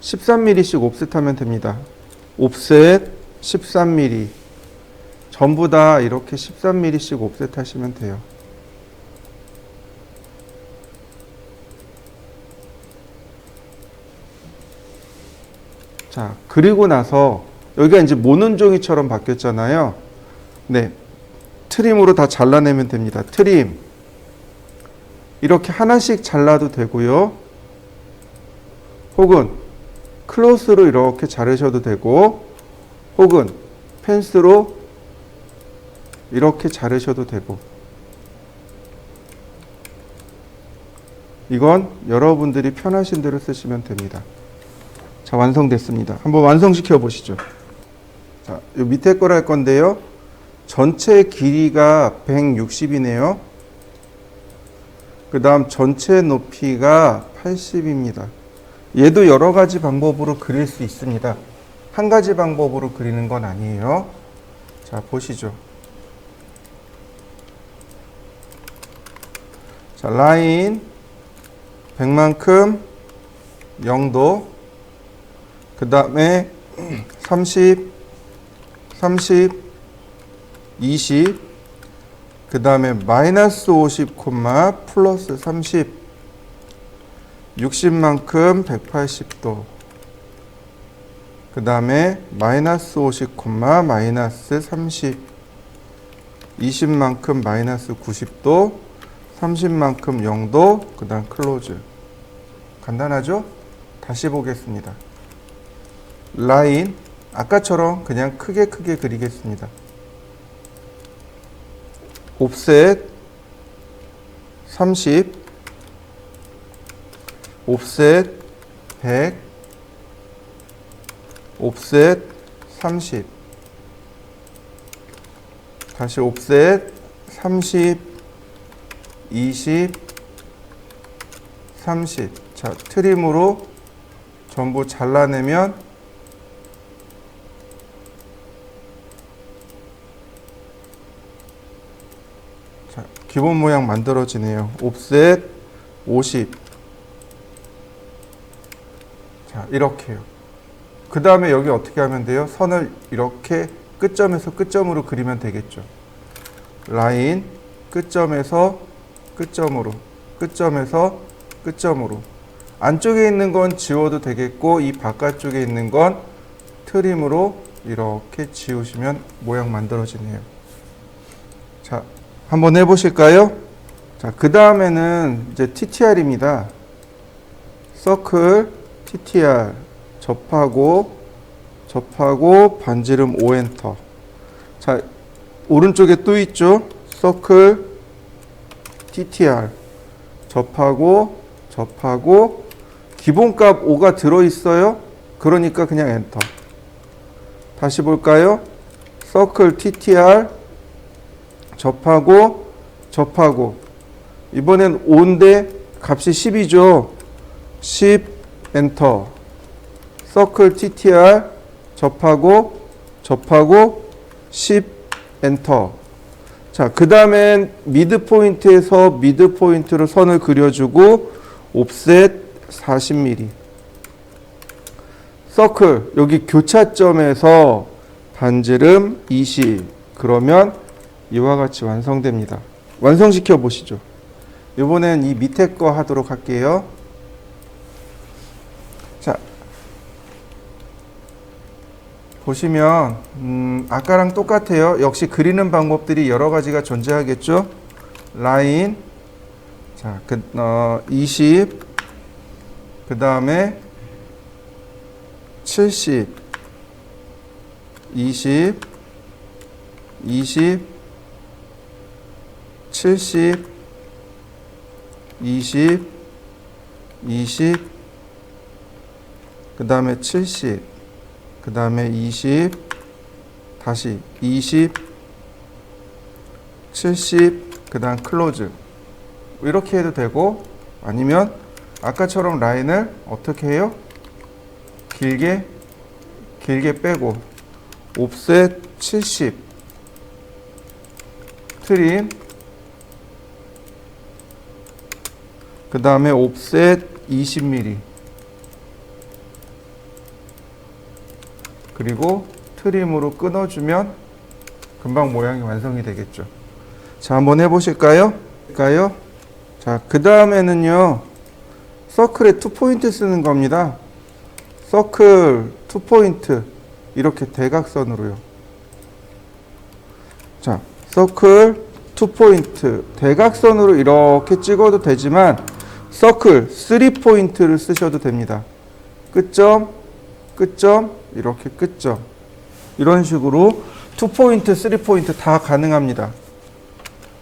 13mm씩 옵셋하면 됩니다. 옵셋 13mm 전부 다 이렇게 13mm씩 옵셋 하시면 돼요. 자, 그리고 나서 여기가 이제 모는 종이처럼 바뀌었잖아요. 네, 트림으로 다 잘라내면 됩니다. 트림 이렇게 하나씩 잘라도 되고요. 혹은 클로스로 이렇게 자르셔도 되고, 혹은 펜스로 이렇게 자르셔도 되고, 이건 여러분들이 편하신 대로 쓰시면 됩니다. 자, 완성됐습니다. 한번 완성시켜 보시죠. 자, 요 밑에 걸 할 건데요. 전체 길이가 160이네요. 그 다음 전체 높이가 80입니다. 얘도 여러 가지 방법으로 그릴 수 있습니다. 한 가지 방법으로 그리는 건 아니에요. 자, 보시죠. 자, 라인 100만큼 0도, 그 다음에 30, 30, 20, 그 다음에 마이너스 50, 플러스 30, 60만큼 180도, 그 다음에 마이너스 50, 마이너스 30, 20만큼 마이너스 90도, 30만큼 0도, 그 다음 클로즈. 간단하죠? 다시 보겠습니다. 라인 아까처럼 그냥 크게 그리겠습니다. 옵셋 30, 옵셋 100, 옵셋 30, 다시 옵셋 30, 20, 30. 자, 트림으로 전부 잘라내면 자, 기본 모양 만들어지네요. 옵셋 50. 자, 이렇게요. 그 다음에 여기 어떻게 하면 돼요? 선을 이렇게 끝점에서 끝점으로 그리면 되겠죠. 라인 끝점에서 끝점으로, 끝점에서 끝점으로. 안쪽에 있는 건 지워도 되겠고, 이 바깥쪽에 있는 건 트림으로 이렇게 지우시면 모양 만들어지네요. 자, 한번 해보실까요? 자, 그 다음에는 이제 TTR입니다. 서클 TTR 접하고 반지름 5엔터. 자, 오른쪽에 또 있죠? 서클 TTR 접하고 기본값 5가 들어있어요. 그러니까 그냥 엔터. 다시 볼까요? 서클 TTR 접하고 이번엔 5인데 값이 10이죠. 10 엔터. 서클 TTR 접하고 10 엔터. 자, 그 다음엔 미드 포인트에서 미드 포인트로 선을 그려주고 옵셋 40mm. 서클 여기 교차점에서 반지름 20. 그러면 이와 같이 완성됩니다. 완성시켜 보시죠. 이번엔 이 밑에 거 하도록 할게요. 자, 보시면 아까랑 똑같아요. 역시 그리는 방법들이 여러 가지가 존재하겠죠. 라인, 자, 20, 그 다음에 70, 20, 20, 70, 20, 20, 그 다음에 70, 그 다음에 20, 다시 20, 70, 그 다음 클로즈. 이렇게 해도 되고, 아니면 아까처럼 라인을 어떻게 해요? 길게 빼고 옵셋 70, 트림, 그 다음에 옵셋 20mm, 그리고 트림으로 끊어주면 금방 모양이 완성이 되겠죠. 자, 한번 해보실까요? 자, 그 다음에는요, 서클에 2포인트 쓰는 겁니다. 서클 2포인트, 이렇게 대각선으로요. 자, 서클 2포인트, 대각선으로 이렇게 찍어도 되지만 서클 3포인트를 쓰셔도 됩니다. 끝점, 이렇게 끝점. 이런 식으로 2포인트, 3포인트 다 가능합니다.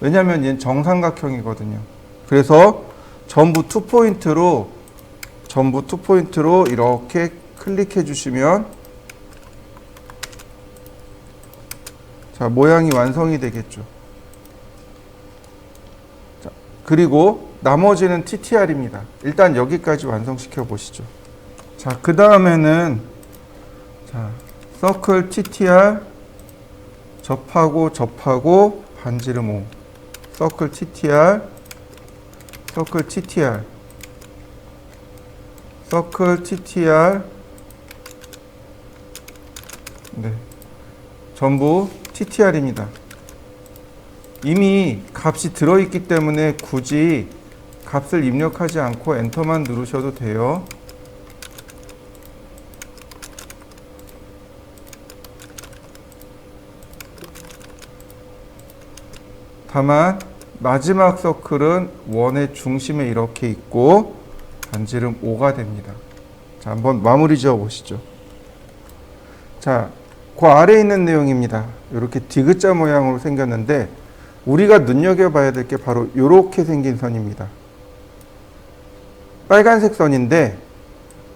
왜냐하면 얘는 정삼각형이거든요. 그래서 전부 2포인트로 이렇게 클릭해 주시면 자, 모양이 완성이 되겠죠. 자, 그리고 나머지는 TTR입니다. 일단 여기까지 완성시켜 보시죠. 자, 그 다음에는 자, 서클 TTR 접하고 반지름 5. 서클 TTR 네, 전부 TTR입니다. 이미 값이 들어있기 때문에 굳이 값을 입력하지 않고 엔터만 누르셔도 돼요. 다만 마지막 서클은 원의 중심에 이렇게 있고 반지름 5가 됩니다. 자, 한번 마무리 지어 보시죠. 자, 그 아래에 있는 내용입니다. 이렇게 디귿자 모양으로 생겼는데 우리가 눈여겨봐야 될 게 바로 이렇게 생긴 선입니다. 빨간색 선인데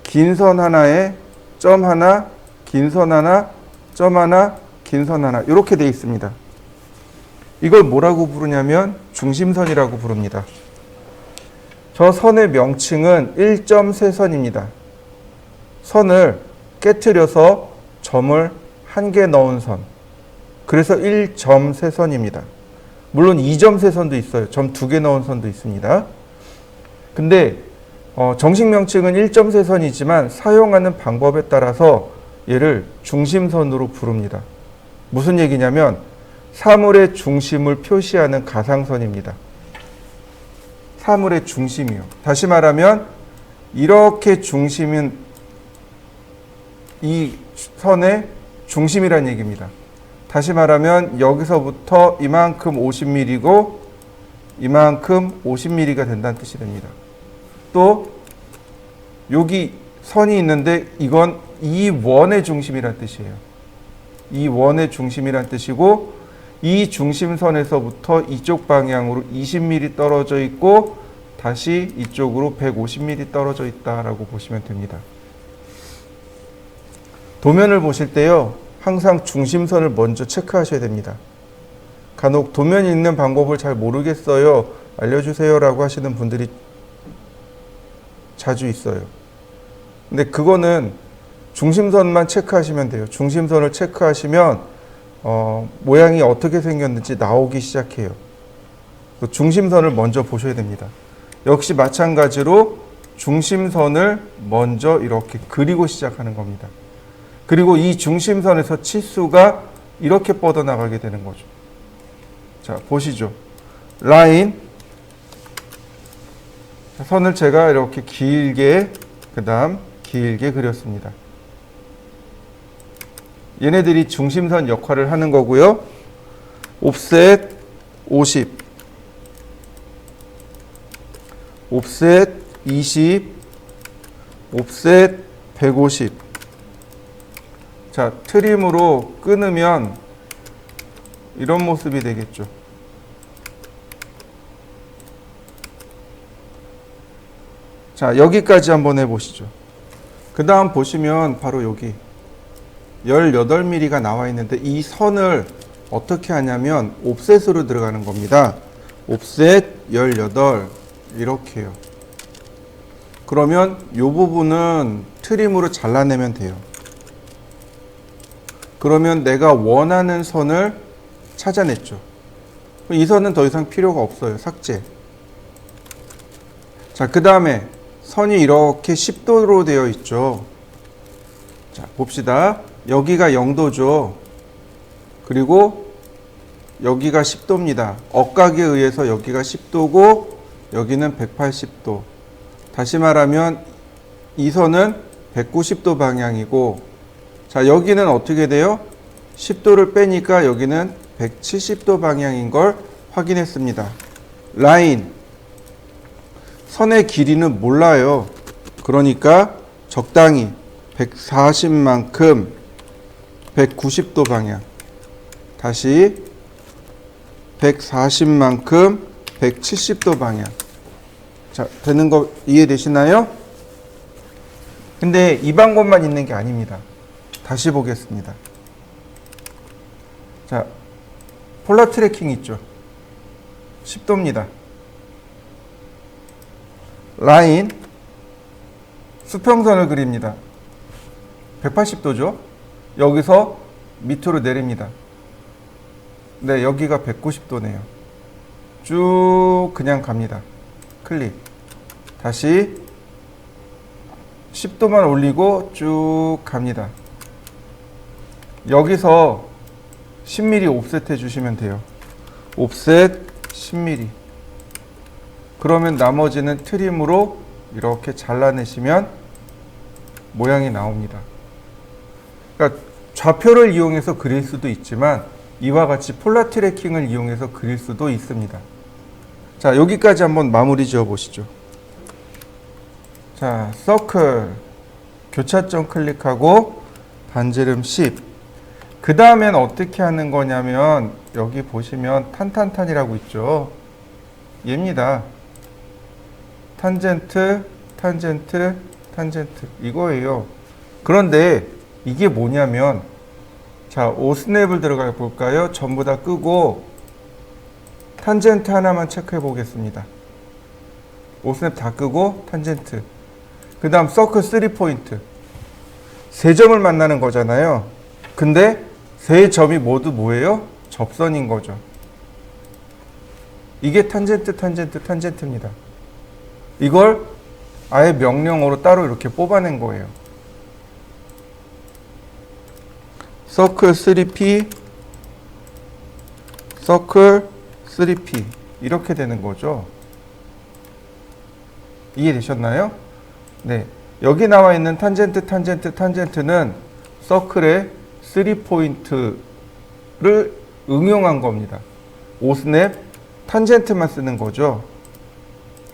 긴 선 하나에 점 하나, 긴 선 하나, 점 하나, 긴 선 하나 이렇게 되어 있습니다. 이걸 뭐라고 부르냐면 중심선이라고 부릅니다. 저 선의 명칭은 1.3선입니다. 선을 깨트려서 점을 한 개 넣은 선. 그래서 1.3선입니다. 물론 2.3선도 있어요. 점 2개 넣은 선도 있습니다. 근데 정식 명칭은 1.3선이지만 사용하는 방법에 따라서 얘를 중심선으로 부릅니다. 무슨 얘기냐면 사물의 중심을 표시하는 가상선입니다. 사물의 중심이요. 다시 말하면 이렇게 중심은 이 선의 중심이란 얘기입니다. 다시 말하면 여기서부터 이만큼 50mm고 이만큼 50mm가 된다는 뜻이 됩니다. 또 여기 선이 있는데 이건 이 원의 중심이란 뜻이에요. 이 원의 중심이란 뜻이고 이 중심선에서부터 이쪽 방향으로 20mm 떨어져 있고 다시 이쪽으로 150mm 떨어져 있다라고 보시면 됩니다. 도면을 보실 때요, 항상 중심선을 먼저 체크하셔야 됩니다. 간혹 도면 읽는 방법을 잘 모르겠어요, 알려주세요 라고 하시는 분들이 자주 있어요. 근데 그거는 중심선만 체크하시면 돼요. 중심선을 체크하시면 모양이 어떻게 생겼는지 나오기 시작해요. 중심선을 먼저 보셔야 됩니다. 역시 마찬가지로 중심선을 먼저 이렇게 그리고 시작하는 겁니다. 그리고 이 중심선에서 치수가 이렇게 뻗어나가게 되는 거죠. 자, 보시죠. 라인, 선을 제가 이렇게 길게, 그 다음 길게 그렸습니다. 얘네들이 중심선 역할을 하는 거고요. 옵셋 50, 옵셋 20, 옵셋 150. 자, 트림으로 끊으면 이런 모습이 되겠죠. 자, 여기까지 한번 해보시죠. 그 다음 보시면 바로 여기 18mm가 나와 있는데 이 선을 어떻게 하냐면 옵셋으로 들어가는 겁니다. 옵셋 18 이렇게요. 그러면 이 부분은 트림으로 잘라내면 돼요. 그러면 내가 원하는 선을 찾아냈죠. 이 선은 더 이상 필요가 없어요. 삭제. 자, 그 다음에 선이 이렇게 10도로 되어 있죠. 자, 봅시다. 여기가 0도죠. 그리고 여기가 10도입니다. 억각에 의해서 여기가 10도고 여기는 180도. 다시 말하면 이 선은 190도 방향이고, 자, 여기는 어떻게 돼요? 10도를 빼니까 여기는 170도 방향인 걸 확인했습니다. 라인, 선의 길이는 몰라요. 그러니까 적당히 140만큼 190도 방향, 다시 140만큼 170도 방향. 자, 되는 거 이해되시나요? 근데 이 방법만 있는 게 아닙니다. 다시 보겠습니다. 자, 폴라 트래킹 있죠. 10도입니다. 라인, 수평선을 그립니다. 180도죠. 여기서 밑으로 내립니다. 네, 여기가 190도네요. 쭉 그냥 갑니다. 클릭. 다시 10도만 올리고 쭉 갑니다. 여기서 10mm 옵셋 해주시면 돼요. 옵셋 10mm. 그러면 나머지는 트림으로 이렇게 잘라내시면 모양이 나옵니다. 그러니까 좌표를 이용해서 그릴 수도 있지만 이와 같이 폴라 트래킹을 이용해서 그릴 수도 있습니다. 자, 여기까지 한번 마무리 지어 보시죠. 자, 서클, 교차점 클릭하고 반지름 10. 그 다음엔 어떻게 하는 거냐면 여기 보시면 탄탄탄이라고 있죠. 얘입니다. 탄젠트, 탄젠트, 탄젠트 이거예요. 그런데 이게 뭐냐면, 자, 5스냅을 들어가 볼까요? 전부 다 끄고 탄젠트 하나만 체크해 보겠습니다. 5스냅 다 끄고 탄젠트. 그 다음 서클 3포인트. 세 점을 만나는 거잖아요. 근데 세 점이 모두 뭐예요? 접선인 거죠. 이게 탄젠트, 탄젠트, 탄젠트입니다. 이걸 아예 명령어로 따로 이렇게 뽑아낸 거예요. 서클 3P, 서클 3P 이렇게 되는 거죠. 이해되셨나요? 네, 여기 나와 있는 탄젠트, 탄젠트, 탄젠트는 서클의 3포인트를 응용한 겁니다. 5스냅 탄젠트만 쓰는 거죠.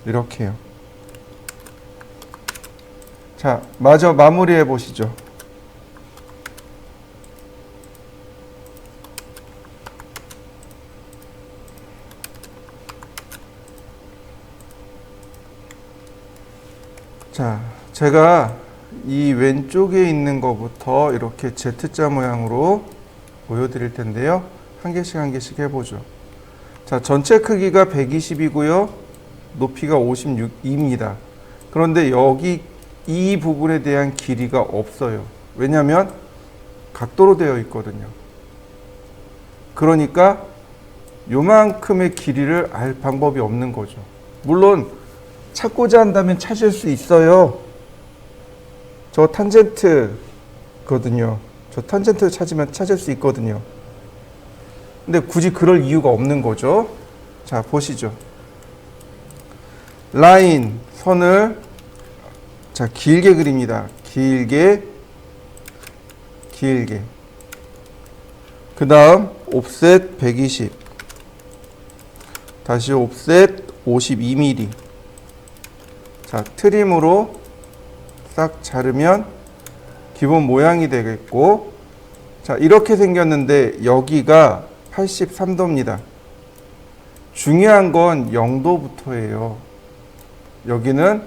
이렇게요. 자, 마저 마무리해 보시죠. 자, 제가 이 왼쪽에 있는 것부터 이렇게 Z자 모양으로 보여드릴 텐데요. 한 개씩 한 개씩 해보죠. 자, 전체 크기가 120이고요. 높이가 56입니다. 그런데 여기 이 부분에 대한 길이가 없어요. 왜냐하면 각도로 되어 있거든요. 그러니까 요만큼의 길이를 알 방법이 없는 거죠. 물론 찾고자 한다면 찾을 수 있어요. 저 탄젠트거든요. 저 탄젠트를 찾으면 찾을 수 있거든요. 근데 굳이 그럴 이유가 없는 거죠. 자, 보시죠. 라인, 선을 자, 길게 그립니다. 길게. 그 다음 옵셋 120. 다시 옵셋 52mm. 자, 트림으로 싹 자르면 기본 모양이 되겠고, 자, 이렇게 생겼는데 여기가 83도입니다. 중요한 건 0도부터예요. 여기는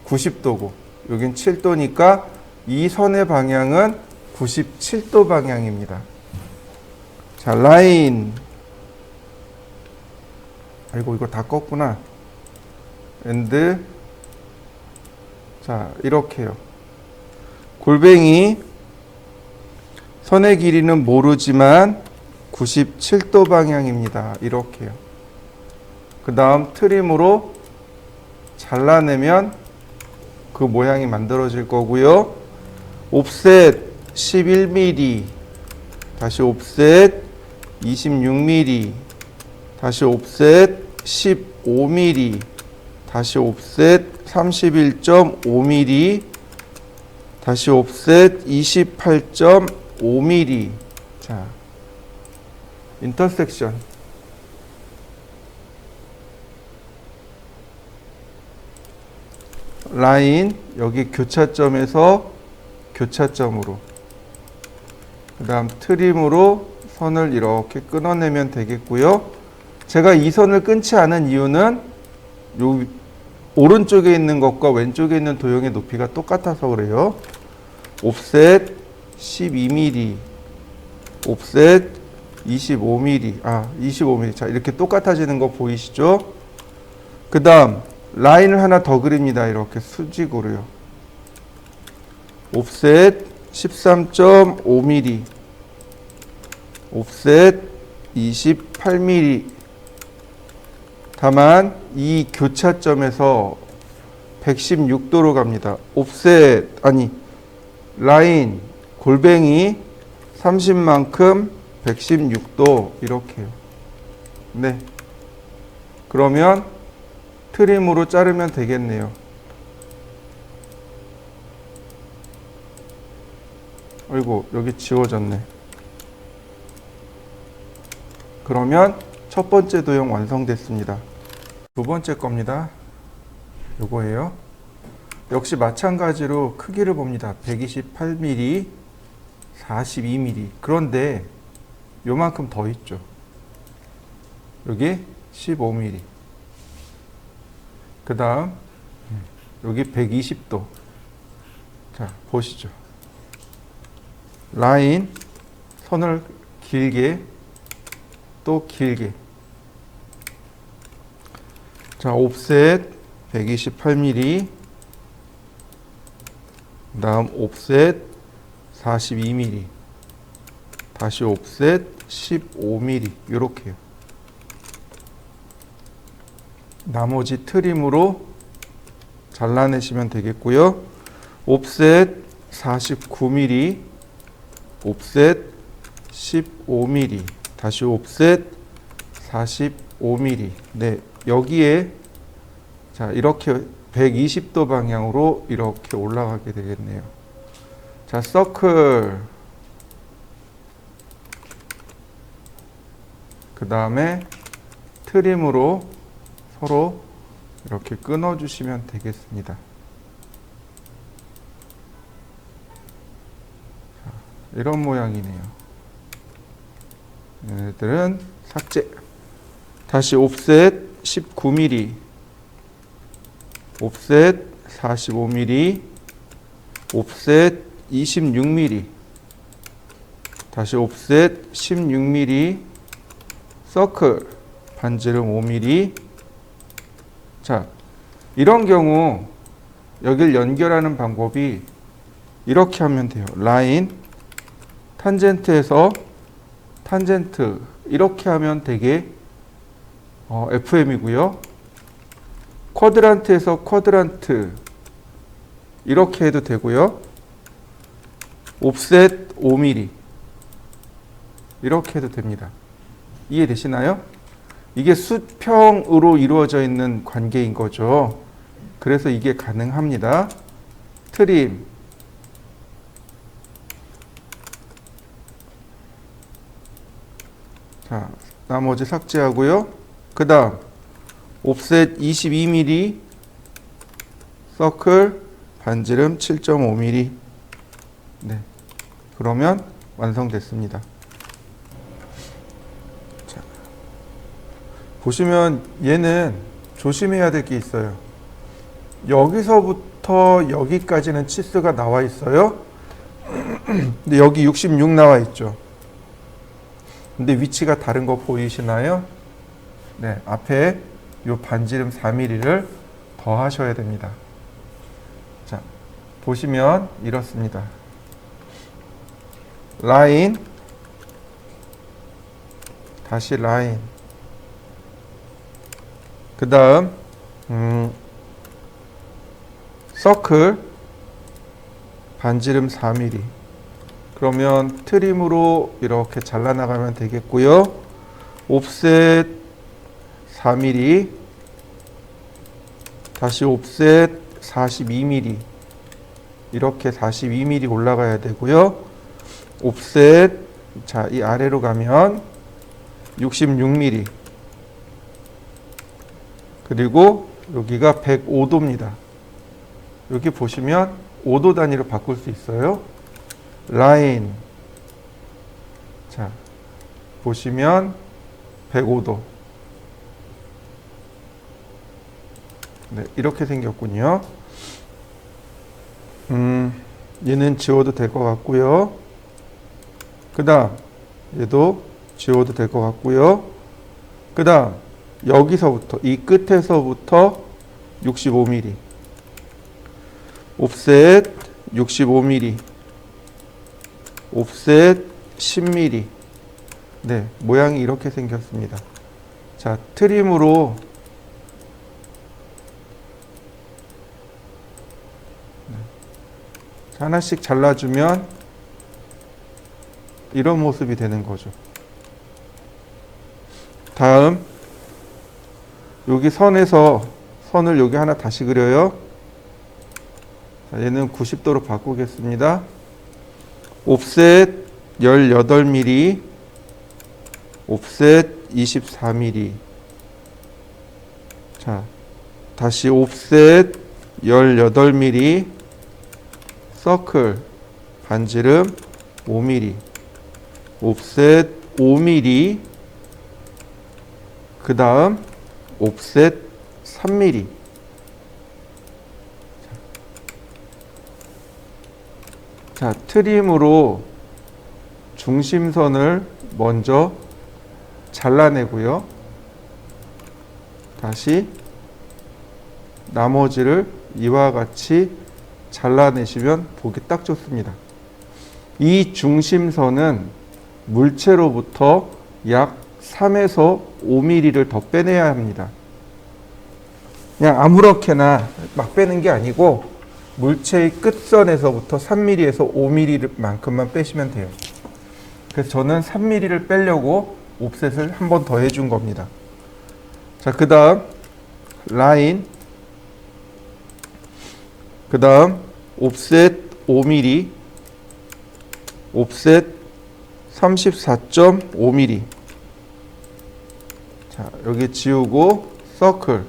90도고, 여긴 7도니까 이 선의 방향은 97도 방향입니다. 자, 라인. 아이고, 이거 다 껐구나. 엔드. 자, 이렇게요. 골뱅이. 선의 길이는 모르지만 97도 방향입니다. 이렇게요. 그 다음 트림으로 잘라내면 그 모양이 만들어질 거고요. 옵셋 11mm. 다시 옵셋 26mm. 다시 옵셋 15mm. 다시 옵셋 31.5mm. 다시 옵셋 28.5mm. 자, 인터섹션. 라인, 여기 교차점에서 교차점으로. 그 다음 트림으로 선을 이렇게 끊어내면 되겠고요. 제가 이 선을 끊지 않은 이유는 요 오른쪽에 있는 것과 왼쪽에 있는 도형의 높이가 똑같아서 그래요. 옵셋 12mm, 옵셋 25mm, 25mm. 자, 이렇게 똑같아지는 거 보이시죠? 그 다음 라인을 하나 더 그립니다. 이렇게 수직으로요. 옵셋 13.5mm, 옵셋 28mm. 다만 이 교차점에서 116도로 갑니다. 옵셋, 라인, 골뱅이 30만큼 116도 이렇게요. 네. 그러면 트림으로 자르면 되겠네요. 아이고, 여기 지워졌네. 그러면 첫 번째 도형 완성됐습니다. 두 번째 겁니다. 요거예요. 역시 마찬가지로 크기를 봅니다. 128mm, 42mm. 그런데 요만큼 더 있죠. 여기 15mm. 그 다음 여기 120도. 자, 보시죠. 라인, 선을 길게, 또 길게. 자, 옵셋 128mm. 그 다음 옵셋 42mm. 다시 옵셋 15mm. 요렇게요. 나머지 트림으로 잘라내시면 되겠고요. 옵셋 49mm, 옵셋 15mm, 다시 옵셋 45mm. 네, 여기에 자, 이렇게 120도 방향으로 이렇게 올라가게 되겠네요. 자, 서클. 그 다음에 트림으로 서로 이렇게 끊어주시면 되겠습니다. 자, 이런 모양이네요. 얘네들은 삭제. 다시 옵셋 19mm, 옵셋 45mm, 옵셋 26mm, 다시 옵셋 16mm, 서클, 반지름 5mm. 자, 이런 경우 여길 연결하는 방법이 이렇게 하면 돼요. 라인, 탄젠트에서 탄젠트 이렇게 하면 되게 FM이고요. 쿼드란트에서 쿼드란트 이렇게 해도 되고요. 옵셋 5mm 이렇게 해도 됩니다. 이해되시나요? 이게 수평으로 이루어져 있는 관계인 거죠. 그래서 이게 가능합니다. 트림, 자, 나머지 삭제하고요. 그 다음 옵셋 22mm, 서클, 반지름 7.5mm. 네, 그러면 완성됐습니다. 자, 보시면 얘는 조심해야 될 게 있어요. 여기서부터 여기까지는 치수가 나와 있어요. 근데 여기 66 나와 있죠. 근데 위치가 다른 거 보이시나요? 네, 앞에 요 반지름 4mm를 더 하셔야 됩니다. 자, 보시면 이렇습니다. 라인, 다시 라인, 그 다음 서클, 반지름 4mm. 그러면 트림으로 이렇게 잘라나가면 되겠고요. 옵셋 4mm, 다시 옵셋 42mm, 이렇게 42mm 올라가야 되고요. 옵셋, 자, 이 아래로 가면 66mm, 그리고 여기가 105도입니다. 여기 보시면 5도 단위로 바꿀 수 있어요. 라인, 자, 보시면 105도. 네, 이렇게 생겼군요. 얘는 지워도 될 것 같고요. 그 다음 얘도 지워도 될 것 같고요. 그 다음 여기서부터 이 끝에서부터 65mm, 옵셋 65mm, 옵셋 10mm. 네, 모양이 이렇게 생겼습니다. 자, 트림으로 하나씩 잘라주면 이런 모습이 되는 거죠. 다음 여기 선에서 선을 여기 하나 다시 그려요. 자, 얘는 90도로 바꾸겠습니다. 옵셋 18mm, 옵셋 24mm. 자, 다시 옵셋 18mm, 서클, 반지름 5mm, 옵셋 5mm, 그 다음 옵셋 3mm. 자, 트림으로 중심선을 먼저 잘라내고요. 다시 나머지를 이와 같이 잘라내시면 보기 딱 좋습니다. 이 중심선은 물체로부터 약 3에서 5mm를 더 빼내야 합니다. 그냥 아무렇게나 막 빼는 게 아니고 물체의 끝선에서부터 3mm에서 5mm만큼만 빼시면 돼요. 그래서 저는 3mm를 빼려고 옵셋을 한 번 더 해준 겁니다. 자, 그 다음 라인, 그 다음 옵셋 5mm, 옵셋 34.5mm. 자, 여기 지우고 서클,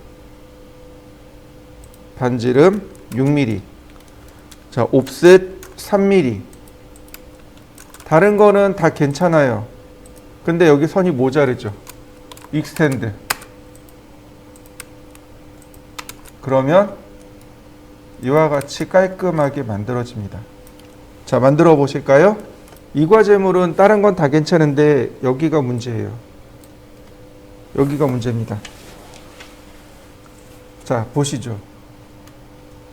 반지름 6mm. 자, 옵셋 3mm. 다른 거는 다 괜찮아요. 근데 여기 선이 모자르죠. 익스텐드. 그러면 이와 같이 깔끔하게 만들어집니다. 자, 만들어 보실까요? 이 과제물은 다른 건 다 괜찮은데 여기가 문제예요. 여기가 문제입니다. 자, 보시죠.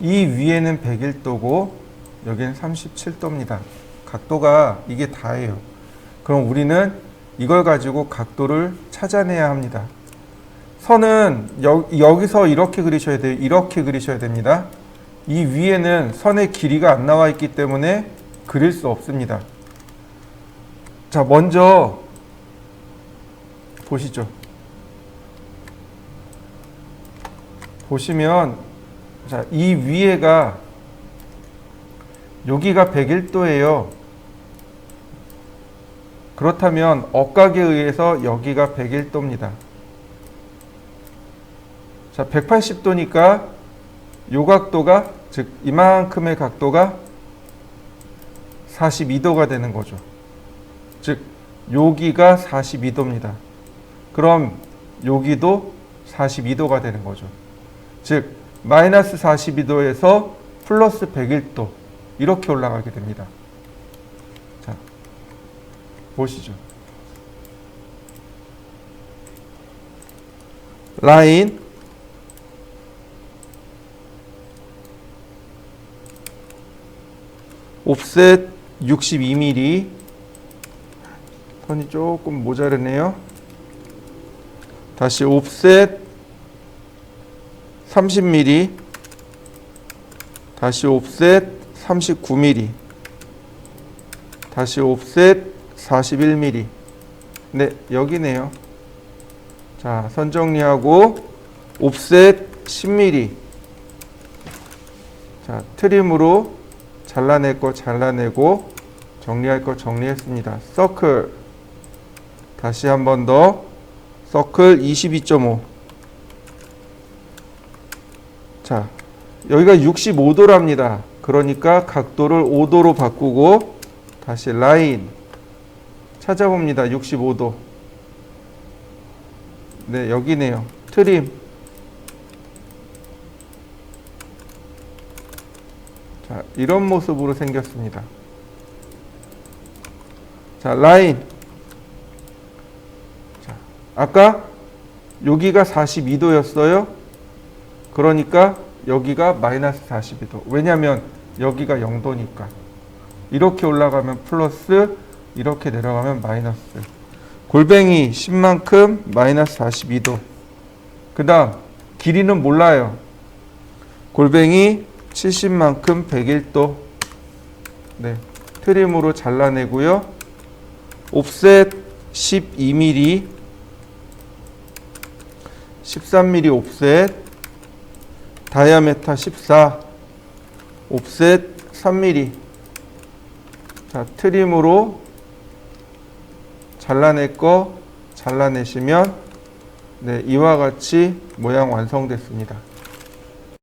이 위에는 101도고 여기는 37도입니다. 각도가 이게 다예요. 그럼 우리는 이걸 가지고 각도를 찾아내야 합니다. 선은 여기서 이렇게 그리셔야 돼요. 이렇게 그리셔야 됩니다. 이 위에는 선의 길이가 안 나와 있기 때문에 그릴 수 없습니다. 자, 먼저 보시죠. 보시면 자, 이 위에가 여기가 101도예요. 그렇다면 억각에 의해서 여기가 101도입니다. 자, 180도니까 요 각도가, 즉 이만큼의 각도가 42도가 되는 거죠. 즉 여기가 42도입니다. 그럼 여기도 42도가 되는 거죠. 즉 마이너스 42도에서 플러스 101도 이렇게 올라가게 됩니다. 자, 보시죠. 라인 옵셋 62mm, 선이 조금 모자르네요. 다시 옵셋 30mm, 다시 옵셋 39mm, 다시 옵셋 41mm. 네, 여기네요. 자, 선 정리하고 옵셋 10mm. 자, 트림으로 잘라낼 거 잘라내고 정리할 거 정리했습니다. 서클 다시 한 번 더, 서클 22.5. 자, 여기가 65도랍니다. 그러니까 각도를 5도로 바꾸고 다시 라인 찾아봅니다. 65도. 네, 여기네요. 트림. 자, 이런 모습으로 생겼습니다. 자, 라인. 자, 아까 여기가 42도였어요. 그러니까 여기가 마이너스 42도. 왜냐하면 여기가 0도니까. 이렇게 올라가면 플러스, 이렇게 내려가면 마이너스. 골뱅이 10만큼 마이너스 42도. 그 다음 길이는 몰라요. 골뱅이 70만큼 101도. 네, 트림으로 잘라내고요. 옵셋 12mm, 13mm 옵셋, 다이아메타 14, 옵셋 3mm. 자, 트림으로 잘라낼 거 잘라내시면 네, 이와 같이 모양 완성됐습니다.